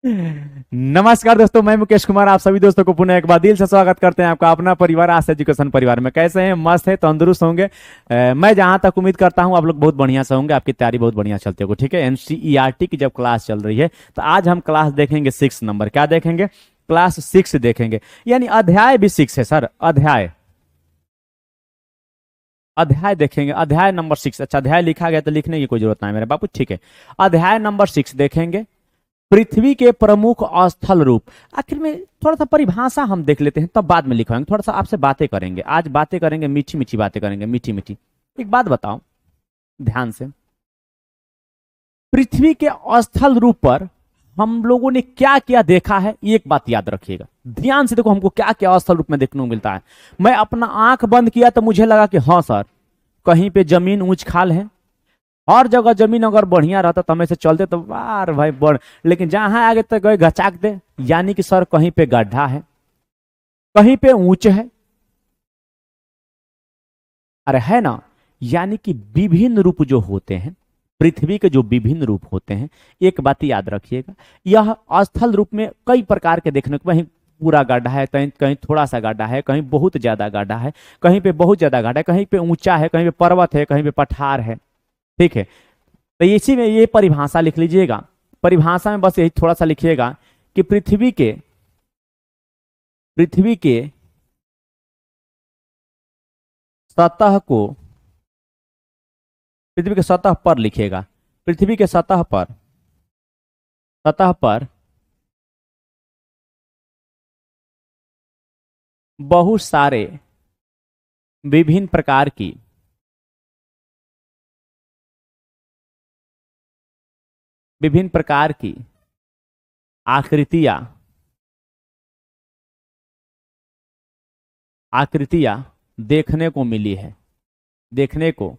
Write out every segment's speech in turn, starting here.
नमस्कार दोस्तों, मैं मुकेश कुमार आप सभी दोस्तों को पुनः एक बार दिल से स्वागत करते हैं। आपका अपना परिवार आस एजुकेशन परिवार में कैसे हैं? मस्त है, तंदुरुस्त होंगे। मैं जहां तक उम्मीद करता हूं आप लोग बहुत बढ़िया से होंगे, आपकी तैयारी बहुत बढ़िया चलती होगी। ठीक है, एनसीईआरटी की जब क्लास चल रही है तो आज हम क्लास देखेंगे 6 नंबर। क्या देखेंगे? क्लास 6 देखेंगे, यानी अध्याय भी 6 है सर। अध्याय अध्याय देखेंगे, अध्याय नंबर 6। अच्छा, अध्याय लिखा गया तो लिखने की कोई जरूरत नहीं मेरे बाबू। ठीक है, अध्याय नंबर 6 देखेंगे, पृथ्वी के प्रमुख स्थल रूप। आखिर में थोड़ा सा परिभाषा हम देख लेते हैं, तब बाद में लिखवाएंगे। थोड़ा सा आपसे बातें करेंगे, आज बातें करेंगे, मीठी मीठी बातें करेंगे, मीठी मीठी। एक बात बताओ ध्यान से, पृथ्वी के स्थल रूप पर हम लोगों ने क्या क्या देखा है, एक बात याद रखिएगा ध्यान से। देखो हमको क्या क्या स्थल रूप में देखने को मिलता है। मैं अपना आंख बंद किया तो मुझे लगा कि हाँ सर, कहीं पे जमीन ऊंच खाल है। हर जगह जमीन अगर बढ़िया रहता तो हमें से चलते तो वार भाई बढ़, लेकिन जहां आगे तक गए घचाक दे। यानी कि सर कहीं पे गड्ढा है, कहीं पे ऊंच है। अरे है ना। यानी कि विभिन्न रूप जो होते हैं, पृथ्वी के जो विभिन्न रूप होते हैं, एक बात याद रखिएगा, यह स्थल रूप में कई प्रकार के देखने को, कहीं पूरा गड्ढा है, कहीं कहीं थोड़ा सा गड्ढा है, कहीं बहुत ज्यादा गड्ढा है, कहीं पे बहुत ज्यादा गड्ढा है, कहीं पे ऊंचा है, कहीं पे पर्वत है, कहीं पे पठार है। ठीक है, तो इसी में ये परिभाषा लिख लीजिएगा। परिभाषा में बस यही थोड़ा सा लिखिएगा कि पृथ्वी के सतह को, पृथ्वी के सतह पर लिखिएगा। पृथ्वी के सतह पर बहुत सारे विभिन्न प्रकार की विभिन्न प्रकार की आकृतियां आकृतियां देखने को मिली है, देखने को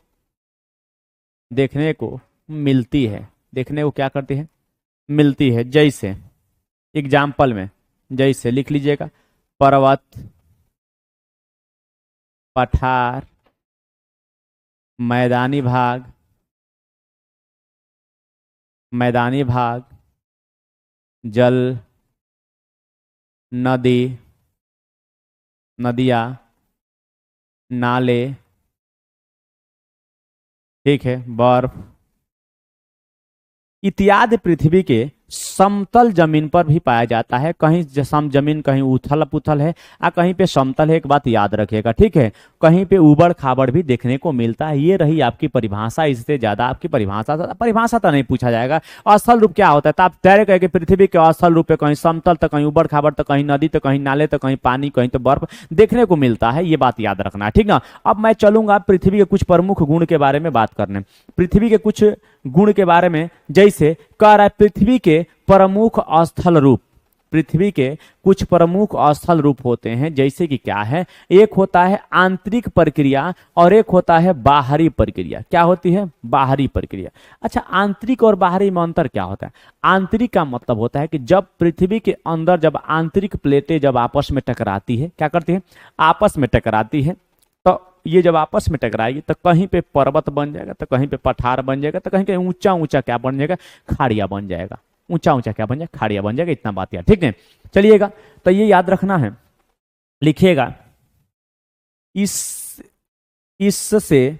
देखने को मिलती है, देखने को क्या करती है? मिलती है। जैसे एग्जाम्पल में, जैसे लिख लीजिएगा, पर्वत, पठार, मैदानी भाग, मैदानी भाग, जल, नदी, नदियाँ, नाले, ठीक है, बर्फ इत्यादि पृथ्वी के समतल जमीन पर भी पाया जाता है। कहीं सम जमीन, कहीं उथल पुथल है और कहीं पे समतल है। एक बात याद रखिएगा, ठीक है। कहीं पे उबड़ खाबड़ भी देखने को मिलता है। ये रही आपकी परिभाषा। इससे ज्यादा आपकी परिभाषा तो नहीं पूछा जाएगा। स्थल रूप क्या होता है तो आप डायरेक्ट कहेंगे पृथ्वी के स्थल रूप पे कहीं समतल तो कहीं उबड़ खाबड़ तो कहीं नदी तो कहीं नाले तो कहीं पानी कहीं तो बर्फ देखने को मिलता है। ये बात याद रखना है, ठीक ना। अब मैं चलूंगा पृथ्वी के कुछ प्रमुख गुण के बारे में बात करने। पृथ्वी के कुछ गुण के बारे में, जैसे कह रहा है पृथ्वी के प्रमुख स्थल रूप। पृथ्वी के कुछ प्रमुख स्थल रूप होते हैं, जैसे कि क्या है? एक होता है आंतरिक प्रक्रिया और एक होता है बाहरी प्रक्रिया। क्या होती है? बाहरी प्रक्रिया। अच्छा, आंतरिक और बाहरी में अंतर क्या होता है? आंतरिक का मतलब होता है कि जब पृथ्वी के अंदर जब आंतरिक प्लेटें जब आपस में टकराती है, क्या करती है? आपस में टकराती है। तो ये जब आपस में टकराएगी तो कहीं पे पर्वत बन जाएगा, तो कहीं पे पठार बन जाएगा, तो कहीं कहीं ऊंचा ऊंचा क्या बन जाएगा? खाड़िया बन जाएगा। ऊंचा ऊंचा क्या बन जाएगा? खाड़िया बन जाएगा। इतना बात याद, ठीक है। चलिएगा, तो ये याद रखना है, लिखिएगा। इस इससे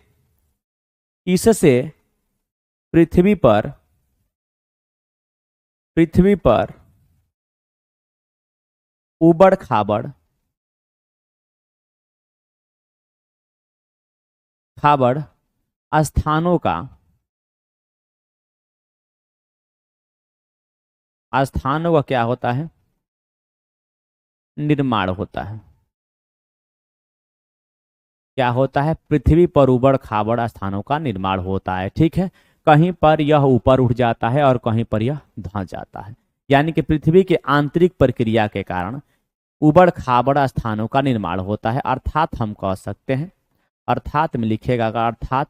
इससे पृथ्वी पर पृथ्वी पर उबड़ खाबड़ खाबड़ स्थानों का क्या होता है? निर्माण होता है। क्या होता है? पृथ्वी पर उबड़ खाबड़ स्थानों का निर्माण होता है, ठीक है। कहीं पर यह ऊपर उठ जाता है और कहीं पर यह धंस जाता है। यानी कि पृथ्वी के आंतरिक प्रक्रिया के कारण उबड़ खाबड़ स्थानों का निर्माण होता है। अर्थात हम कह सकते हैं, अर्थात में लिखेगा, अर्थात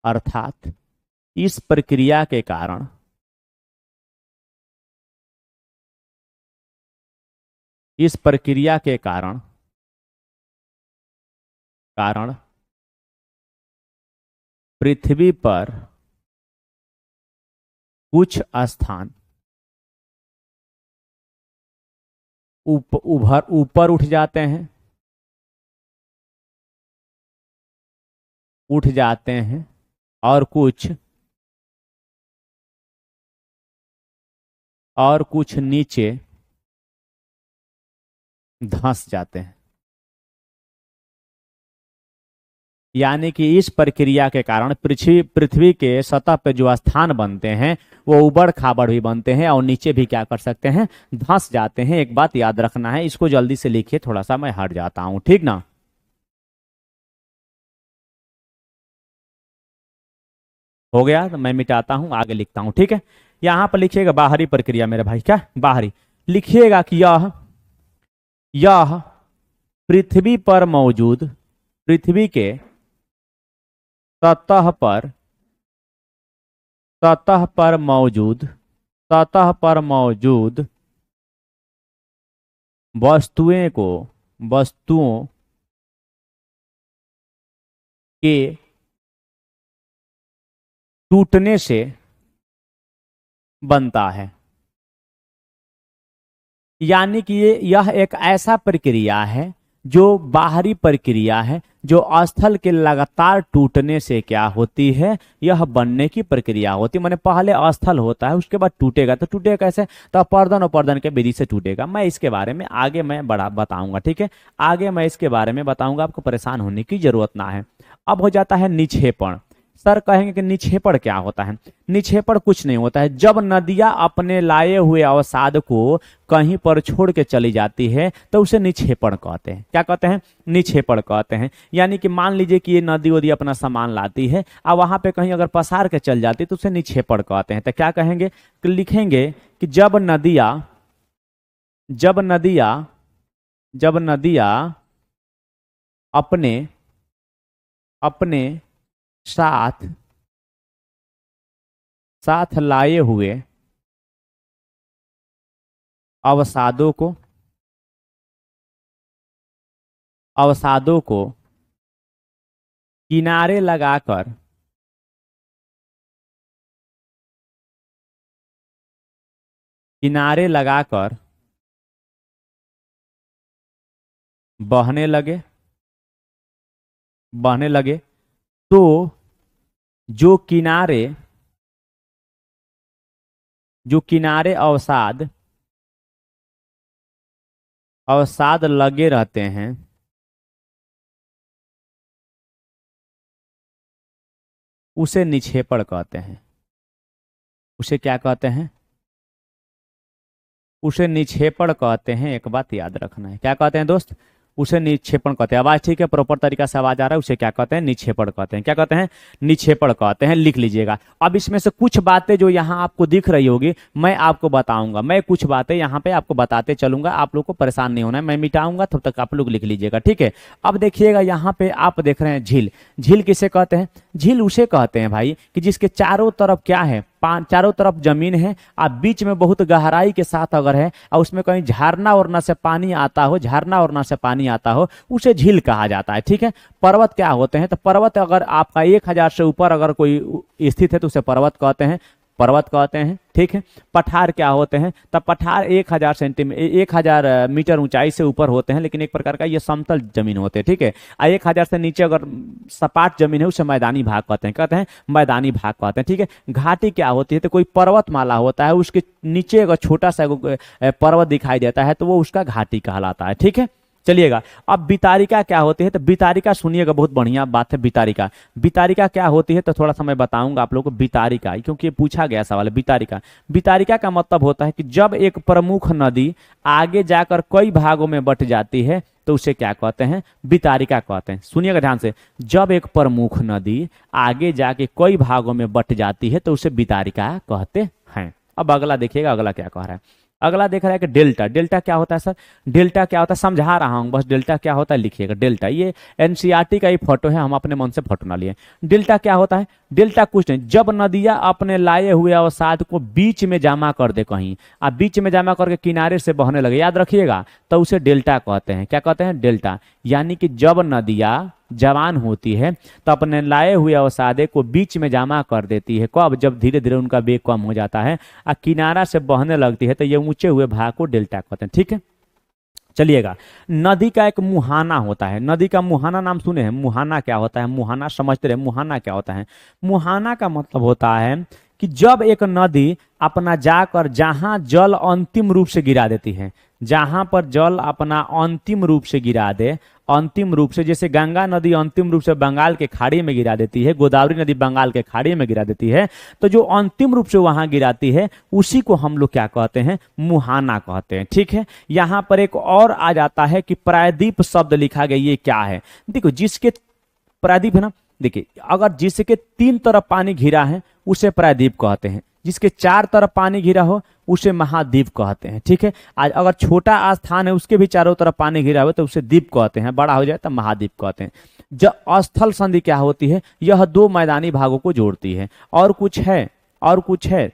अर्थात इस प्रक्रिया के कारण, इस प्रक्रिया के कारण पृथ्वी पर कुछ स्थान ऊपर उठ जाते हैं, और कुछ नीचे धंस जाते हैं। यानी कि इस प्रक्रिया के कारण पृथ्वी के सतह पे जो स्थान बनते हैं वो उबड़ खाबड़ भी बनते हैं और नीचे भी क्या कर सकते हैं, धंस जाते हैं। एक बात याद रखना है, इसको जल्दी से लिखिए, थोड़ा सा मैं हट जाता हूं, ठीक ना। हो गया तो मैं मिटाता हूं, आगे लिखता हूं, ठीक है। यहां पर लिखिएगा बाहरी प्रक्रिया मेरे भाई, क्या बाहरी लिखिएगा कि यह पृथ्वी पर मौजूद, पृथ्वी के सतह पर मौजूद वस्तुओं के टूटने से बनता है। यानी कि यह एक ऐसा प्रक्रिया है जो बाहरी प्रक्रिया है, जो स्थल के लगातार टूटने से क्या होती है, यह बनने की प्रक्रिया होती है। मैंने पहले स्थल होता है, उसके बाद टूटेगा, तो टूटेगा कैसे, तो अपर्दन अपर्दन के विधि से टूटेगा। मैं इसके बारे में आगे मैं बड़ा बताऊंगा, ठीक है, आगे मैं इसके बारे में बताऊंगा, आपको परेशान होने की जरूरत ना है। अब हो जाता है निक्षेपण। सर कहेंगे कि निक्षेपण क्या होता है। निक्षेपण कुछ नहीं होता है, जब नदियां अपने लाए हुए अवसाद को कहीं पर छोड़ के चली जाती है तो उसे निक्षेपण कहते हैं। क्या कहते हैं, निक्षेपण कहते हैं। यानी कि मान लीजिए कि ये नदी वदी अपना सामान लाती है और वहां पे कहीं अगर पसार के चल जाती है तो उसे निक्षेपण कहते हैं। तो क्या कहेंगे, लिखेंगे कि जब नदियां अपने साथ लाए हुए अवसादों को किनारे लगाकर बहने लगे तो जो किनारे अवसाद लगे रहते हैं उसे निक्षेपण कहते हैं। उसे क्या कहते हैं, उसे निक्षेपण कहते हैं। एक बात याद रखना है, क्या कहते हैं दोस्त, उसे निक्षेपण कहते हैं। आवाज ठीक है, प्रॉपर तरीका से आवाज आ रहा है, उसे क्या कहते हैं, निक्षेपण कहते हैं। क्या कहते हैं, निक्षेपण कहते हैं, लिख लीजिएगा। अब इसमें से कुछ बातें जो यहाँ आपको दिख रही होगी मैं आपको बताऊंगा, मैं कुछ बातें यहाँ पे आपको बताते चलूंगा, आप लोग को परेशान नहीं होना है, मैं मिटाऊंगा तब तक आप लोग लिख लीजिएगा, ठीक है। अब देखिएगा यहाँ पे आप देख रहे हैं झील। झील किसे कहते हैं, झील उसे कहते हैं भाई कि जिसके चारों तरफ क्या है, चारों तरफ जमीन है, आप बीच में बहुत गहराई के साथ अगर है और उसमें कहीं झरना वरना से पानी आता हो, उसे झील कहा जाता है, ठीक है। पर्वत क्या होते हैं, तो पर्वत अगर आपका 1000 से ऊपर अगर कोई स्थित है तो उसे पर्वत कहते हैं, ठीक है। पठार क्या होते हैं, तब पठार 1000 मीटर ऊंचाई से ऊपर होते हैं, लेकिन एक प्रकार का ये समतल जमीन होते हैं, ठीक है। 1000 से नीचे अगर सपाट जमीन है उसे मैदानी भाग कहते हैं, ठीक है। घाटी क्या होती है, तो कोई पर्वतमाला होता है, उसके नीचे अगर छोटा सा पर्वत दिखाई देता है तो वो उसका घाटी कहलाता है, ठीक है। चलिएगा, अब वितारिका क्या होती है, तो वितारिका सुनिएगा, बहुत बढ़िया बात है। वितारिका क्या होती है तो थोड़ा सा मैं बताऊंगा आप लोगों को वितारिका, क्योंकि ये पूछा गया सवाल है। वितारिका का मतलब होता है कि जब एक प्रमुख नदी आगे जाकर कई भागों में बंट जाती है तो उसे क्या कहते हैं, वितारिका कहते हैं। सुनिएगा ध्यान से, जब एक प्रमुख नदी आगे जाके कई भागों में बंट जाती है तो उसे वितारिका कहते हैं। अब अगला देखिएगा, अगला क्या कह रहा है। अगला देख रहा है कि डेल्टा क्या होता है सर, डेल्टा क्या होता है समझा रहा हूं, बस डेल्टा क्या होता है लिखिएगा। डेल्टा ये एनसीईआरटी का ही फोटो है, हम अपने मन से फोटो ना लिए। डेल्टा क्या होता है, डेल्टा कुछ नहीं, जब नदियां अपने लाए हुए अवसाद को बीच में जमा कर दे कहीं, आप बीच में जमा करके किनारे से बहने लगे, याद रखिएगा, तो उसे डेल्टा कहते हैं। क्या कहते हैं? डेल्टा। यानी कि जब नदियां जवान होती है तो अपने लाए हुए अवसादे को बीच में जमा कर देती है। कब? जब धीरे धीरे उनका वेग कम हो जाता है और किनारा से बहने लगती है, तो ये ऊंचे हुए भाग को डेल्टा कहते हैं। ठीक है, चलिएगा। नदी का एक मुहाना होता है। नदी का मुहाना नाम सुने हैं? मुहाना क्या होता है? मुहाना समझते रहे, मुहाना क्या होता है? मुहाना का मतलब होता है कि जब एक नदी अपना जाकर जहां जल अंतिम रूप से गिरा देती है, जहां पर जल अपना अंतिम रूप से गिरा दे, अंतिम रूप से, जैसे गंगा नदी अंतिम रूप से बंगाल के खाड़ी में गिरा देती है, गोदावरी नदी बंगाल के खाड़ी में गिरा देती है, तो जो अंतिम रूप से वहां गिराती है उसी को हम लोग क्या कहते हैं? मुहाना कहते हैं। ठीक है, यहां पर एक और आ जाता है कि प्रायद्वीप शब्द लिखा गया, ये क्या है? देखो, जिसके प्रायद्वीप है ना, देखिए, अगर जिसके 3 तरफ पानी घिरा है उसे प्रायद्वीप कहते हैं, जिसके 4 तरफ पानी घिरा हो उसे महाद्वीप कहते हैं। ठीक है, आज अगर छोटा स्थान है उसके भी चारों तरफ पानी घिरा हो तो उसे द्वीप कहते हैं, बड़ा हो जाए तो महाद्वीप कहते हैं। जब स्थल संधि क्या होती है? यह 2 मैदानी भागों को जोड़ती है। और कुछ है? और कुछ है?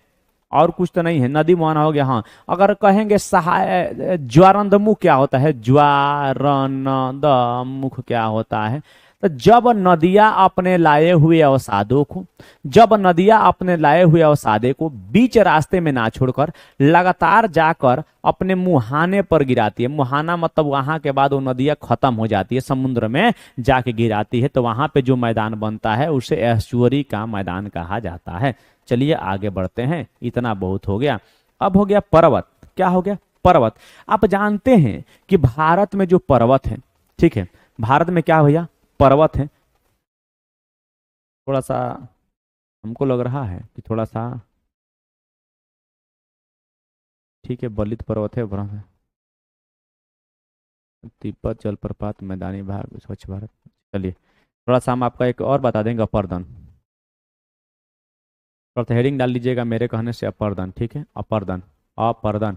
और कुछ तो नहीं है। नदी मुहाना हो गया। हाँ, अगर कहेंगे सहाय, ज्वारंदमुख क्या होता है? ज्वारंदमुख क्या होता है? तो जब नदियां अपने लाए हुए अवसादों को, जब नदियां अपने लाए हुए अवसादे को बीच रास्ते में ना छोड़कर लगातार जाकर अपने मुहाने पर गिराती है। मुहाना मतलब वहां के बाद वो नदियां खत्म हो जाती है, समुद्र में जाके गिराती है, तो वहां पे जो मैदान बनता है उसे एस्चुअरी का मैदान कहा जाता है। चलिए आगे बढ़ते हैं, इतना बहुत हो गया। अब हो गया पर्वत। क्या हो गया? पर्वत। आप जानते हैं कि भारत में जो पर्वत है, ठीक है, भारत में क्या भैया? पर्वत है। थोड़ा सा हमको लग रहा है कि थोड़ा सा, ठीक है, बलित पर्वत है, तिब्बत जलप्रपात, मैदानी भाग, स्वच्छ भारत। चलिए थोड़ा सा हम आपका एक और बता देंगे, अपर्दन। थोड़ा सा हेडिंग डाल लीजिएगा मेरे कहने से, अपर्दन। ठीक है, अपर्दन, अपर्दन,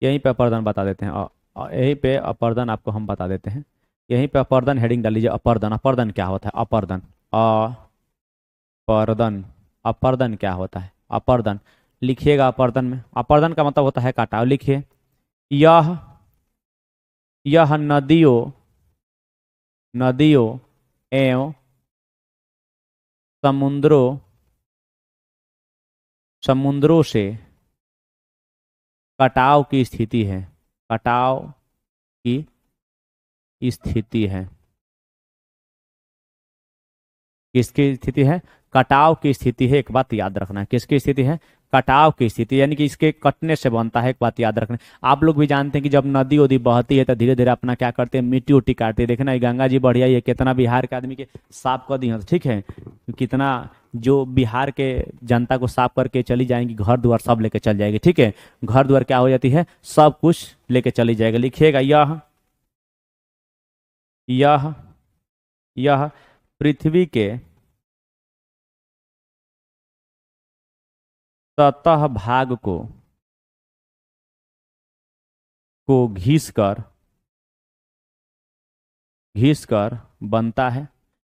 यहीं पे अपर्दन बता देते हैं। यहीं पे अपर्दन आपको हम बता देते हैं, यहीं पे अपर्दन हेडिंग डाल लीजिए। अपर्दन, अपर्दन क्या होता है? अपर्दन, अपर्दन, अपर्दन क्या होता है? अपर्दन लिखिएगा। अपर्दन में, अपर्दन का मतलब होता है काटाव। लिखिए, यह यह नदियों, नदियों एवं समुद्रों, समुद्रों से कटाव की स्थिति है, कटाव की स्थिति है। किसकी स्थिति है? कटाव की स्थिति है। एक बात याद रखना है, किसकी स्थिति है? कटाव की स्थिति, यानी कि इसके कटने से बनता है। एक बात याद रखना, आप लोग भी जानते हैं कि जब नदी उदी बहती है तो धीरे धीरे अपना क्या करते हैं? मिट्टी उट्टी काटते हैं। देखना, ये गंगा जी बढ़िया, ये कितना बिहार के आदमी के साफ कर दी है। ठीक है, कितना जो बिहार के जनता को साफ करके चली जाएंगी, घर द्वार सब लेके चल जाएगी। ठीक है, घर द्वार क्या हो जाती है? सब कुछ लेके चली जाएगी। लिखिएगा, यह यह पृथ्वी के सतह भाग को घिस कर बनता है।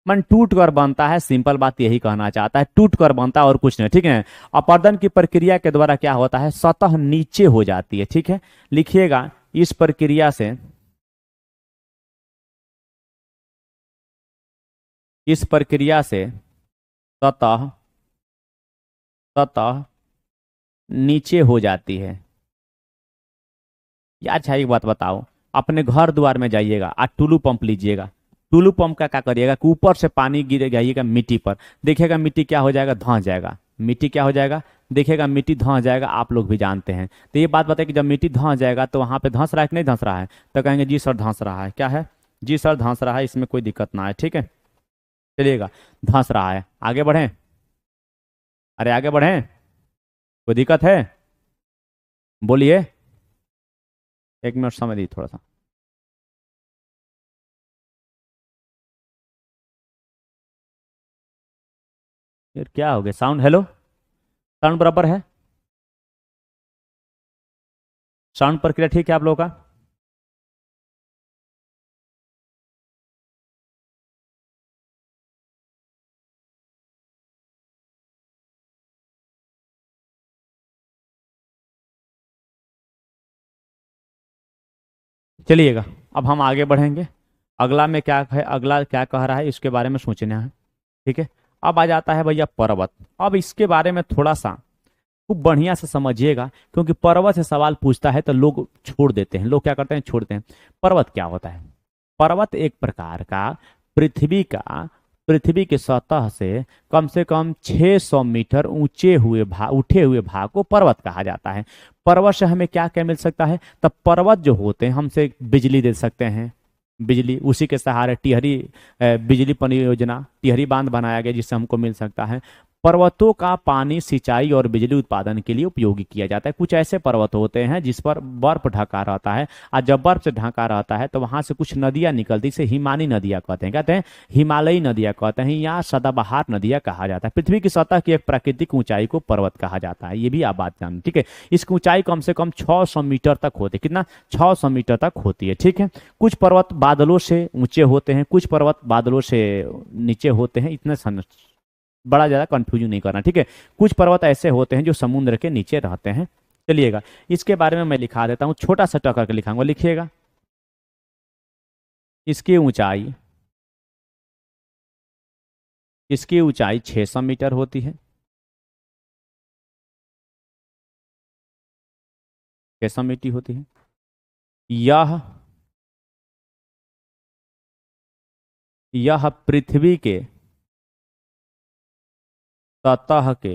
मन टूट कर बनता है, सिंपल बात यही कहना चाहता है, टूट कर बनता है और कुछ नहीं। ठीक है, अपर्दन की प्रक्रिया के द्वारा क्या होता है? सतह नीचे हो जाती है। ठीक है, लिखिएगा, इस प्रक्रिया से, इस प्रक्रिया से सतह, सतह नीचे हो जाती है। या अच्छा एक बात बताओ, अपने घर द्वार में जाइएगा और टुल्लू पंप लीजिएगा। टुल्लू पंप का क्या करिएगा कि ऊपर से पानी गिर जाइएगा मिट्टी पर, देखिएगा मिट्टी क्या हो जाएगा? धंस जाएगा। मिट्टी क्या हो जाएगा? देखिएगा मिट्टी धंस जाएगा। आप लोग भी जानते हैं। तो ये बात बताए कि जब मिट्टी धंस जाएगा तो वहां पे धंस रहा है कि नहीं धंस रहा है? तो कहेंगे जी सर धंस रहा है। क्या है? जी सर धंस रहा है, इसमें कोई दिक्कत ना है। ठीक है, चलिएगा, धंस रहा है। आगे बढ़ें? अरे आगे बढ़ें, कोई दिक्कत है? बोलिए, 1 मिनट समय दी थोड़ा सा। फिर क्या हो गया? साउंड, हेलो, साउंड बराबर है? साउंड प्रक्रिया ठीक है आप लोगों का? चलिएगा, अब हम आगे बढ़ेंगे। अगला में क्या है, अगला क्या कह रहा है इसके बारे में सोचना है। ठीक है, अब आ जाता है भैया पर्वत। अब इसके बारे में थोड़ा सा खूब बढ़िया से समझिएगा, क्योंकि पर्वत से सवाल पूछता है तो लोग छोड़ देते हैं। लोग क्या करते हैं, छोड़ते हैं। पर्वत क्या होता है? पर्वत एक प्रकार का पृथ्वी का पृथ्वी की सतह से कम 600 मीटर ऊंचे हुए भाग, उठे हुए भाग को पर्वत कहा जाता है। पर्वत से हमें क्या क्या मिल सकता है? तब पर्वत जो होते हैं हमसे बिजली दे सकते हैं। बिजली, उसी के सहारे टिहरी बिजली परियोजना, टिहरी बांध बनाया गया जिससे हमको मिल सकता है। पर्वतों का पानी सिंचाई और बिजली उत्पादन के लिए उपयोगी किया जाता है। कुछ ऐसे पर्वत होते हैं जिस पर बर्फ ढका रहता है, और जब बर्फ से ढका रहता है तो वहां से कुछ नदियां निकलती, इसे हिमानी नदियां कहते हैं हिमालयी नदियां कहते हैं, या सदाबहार नदियां कहा जाता है। पृथ्वी की सतह की एक प्राकृतिक ऊंचाई को पर्वत कहा जाता है, ये भी आप बात जान, ठीक है। इसकी ऊंचाई कम से कम 600 मीटर तक होती है। कितना? 600 मीटर तक होती है, ठीक है। कुछ पर्वत बादलों से ऊंचे होते हैं, कुछ पर्वत बादलों से नीचे होते हैं। इतने बड़ा ज्यादा कंफ्यूजन नहीं करना, ठीक है। कुछ पर्वत ऐसे होते हैं जो समुद्र के नीचे रहते हैं। चलिएगा, इसके बारे में मैं लिखा देता हूं, छोटा सा टकर के लिखाऊंगा, लिखिएगा। इसकी ऊंचाई इसकी ऊंचाई 600 मीटर होती है। 600 मीटर होती है। यह यह पृथ्वी के सतह के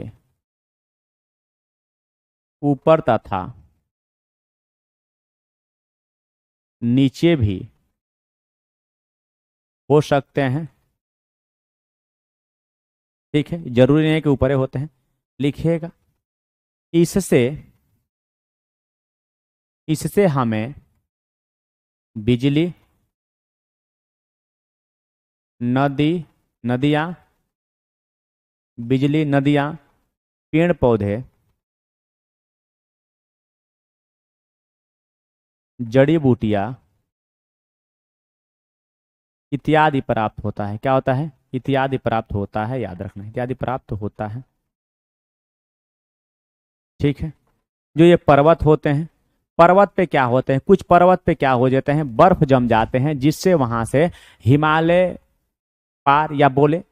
ऊपर तथा नीचे भी हो सकते हैं, ठीक है। जरूरी नहीं है कि ऊपर ही होते हैं, लिखिएगा। इससे इससे हमें बिजली, नदी नदियाँ बिजली, नदियाँ, पेड़ पौधे, जड़ी बूटियाँ इत्यादि प्राप्त होता है। क्या होता है? इत्यादि प्राप्त होता है, याद रखना, इत्यादि प्राप्त होता है, ठीक है। जो ये पर्वत होते हैं, पर्वत पे क्या होते हैं, कुछ पर्वत पे क्या हो जाते हैं, बर्फ जम जाते हैं, जिससे वहां से हिमालय पार, या बोले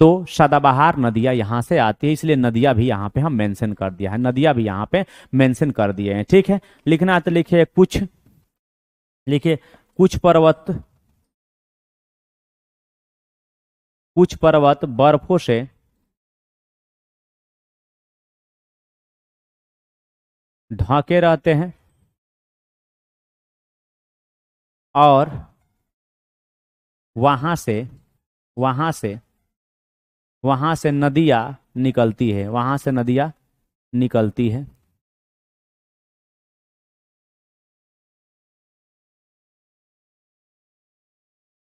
तो सदाबहार नदियां यहां से आती है। इसलिए नदियां भी यहाँ पे हम मेंशन कर दिया है, नदियां भी यहाँ पे मेंशन कर दिए हैं, ठीक है। लिखना तो लिखिए, लिखिए कुछ पर्वत बर्फों से ढके रहते हैं, और वहां से वहां से वहां से नदियां निकलती है, वहां से नदियां निकलती है।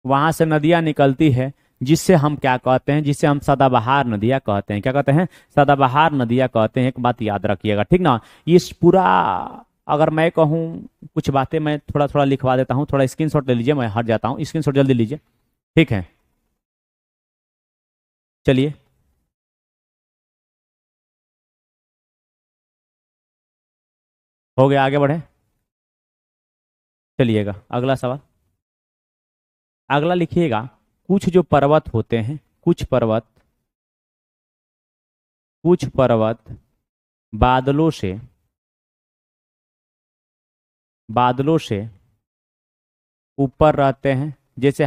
वहां से नदियां निकलती है, जिससे हम क्या कहते हैं, जिससे हम सदाबहार नदियां कहते हैं। क्या कहते हैं? सदाबहार नदियां कहते हैं। एक बात याद रखिएगा, ठीक ना। इस पूरा, अगर मैं कहूँ, कुछ बातें मैं थोड़ा थोड़ा लिखवा देता हूँ, थोड़ा स्क्रीनशॉट ले लीजिए, मैं हट जाता हूँ, स्क्रीनशॉट जल्दी लीजिए, ठीक है। चलिए, हो गया, आगे बढ़े। चलिएगा, अगला सवाल, अगला लिखिएगा। कुछ जो पर्वत होते हैं, कुछ पर्वत बादलों से बादलों से ऊपर रहते हैं। जैसे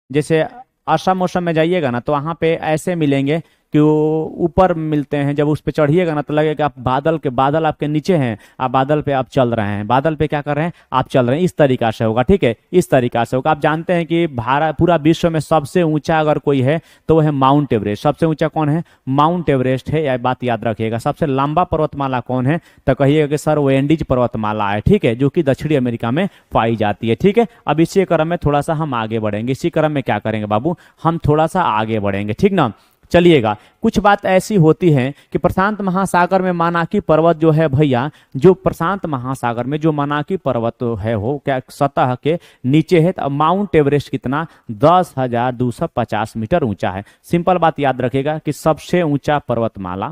जैसे असम मौसम में जाइएगा ना, तो वहाँ पे ऐसे मिलेंगे कि वो ऊपर मिलते हैं। जब उस पे चढ़िएगा ना, तो लगेगा आप बादल आपके नीचे हैं, आप बादल पे आप चल रहे हैं, बादल पे क्या कर रहे हैं, आप चल रहे हैं। इस तरीका से होगा, ठीक है, इस तरीका से होगा। आप जानते हैं कि भारत, पूरा विश्व में सबसे ऊंचा अगर कोई है तो वो है माउंट एवरेस्ट। सबसे ऊंचा कौन है? माउंट एवरेस्ट है, यह बात याद रखिएगा। सबसे लंबा पर्वतमाला कौन है? तो कहिएगा कि सर वो एंडीज पर्वतमाला है, ठीक है, जो कि दक्षिणी अमेरिका में पाई जाती है, ठीक है। अब इसी क्रम में थोड़ा सा हम आगे बढ़ेंगे, इसी क्रम में क्या करेंगे बाबू, हम थोड़ा सा आगे बढ़ेंगे, ठीक ना। चलिएगा, कुछ बात ऐसी होती है कि प्रशांत महासागर में मानाकी पर्वत जो है भैया, जो प्रशांत महासागर में जो मानाकी पर्वत है, हो क्या सतह के नीचे है। तो माउंट एवरेस्ट कितना? 10,250 मीटर ऊंचा है। सिंपल बात याद रखिएगा कि सबसे ऊंचा पर्वतमाला,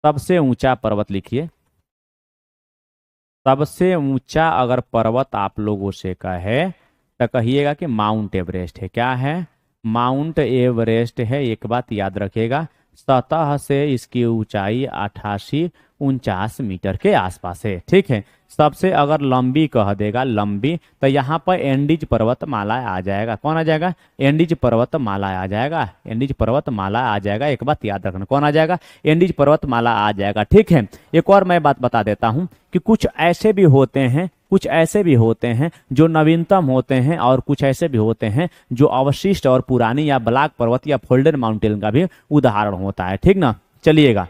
सबसे ऊंचा पर्वत लिखिए, सबसे ऊंचा अगर पर्वत आप लोगों से कहे तो कहिएगा कि माउंट एवरेस्ट है। क्या है? माउंट एवरेस्ट है। एक बात याद रखिएगा, सतह से इसकी ऊंचाई 88-49 मीटर के आसपास है। ठीक है। सबसे अगर लंबी कह देगा, लंबी, तो यहाँ पर एंडीज पर्वतमाला आ जाएगा। कौन आ जाएगा? एंडीज पर्वतमाला आ जाएगा। एंडीज पर्वतमाला आ जाएगा। एक बात याद रखना, कौन आ जाएगा? एंडीज पर्वतमाला आ जाएगा। ठीक है। एक और मैं बात बता देता हूँ कि कुछ ऐसे भी होते हैं, कुछ ऐसे भी होते हैं जो नवीनतम होते हैं, और कुछ ऐसे भी होते हैं जो अवशिष्ट और पुरानी या ब्लैक पर्वत या फोल्डेड माउंटेन का भी उदाहरण होता है। ठीक ना? चलिएगा,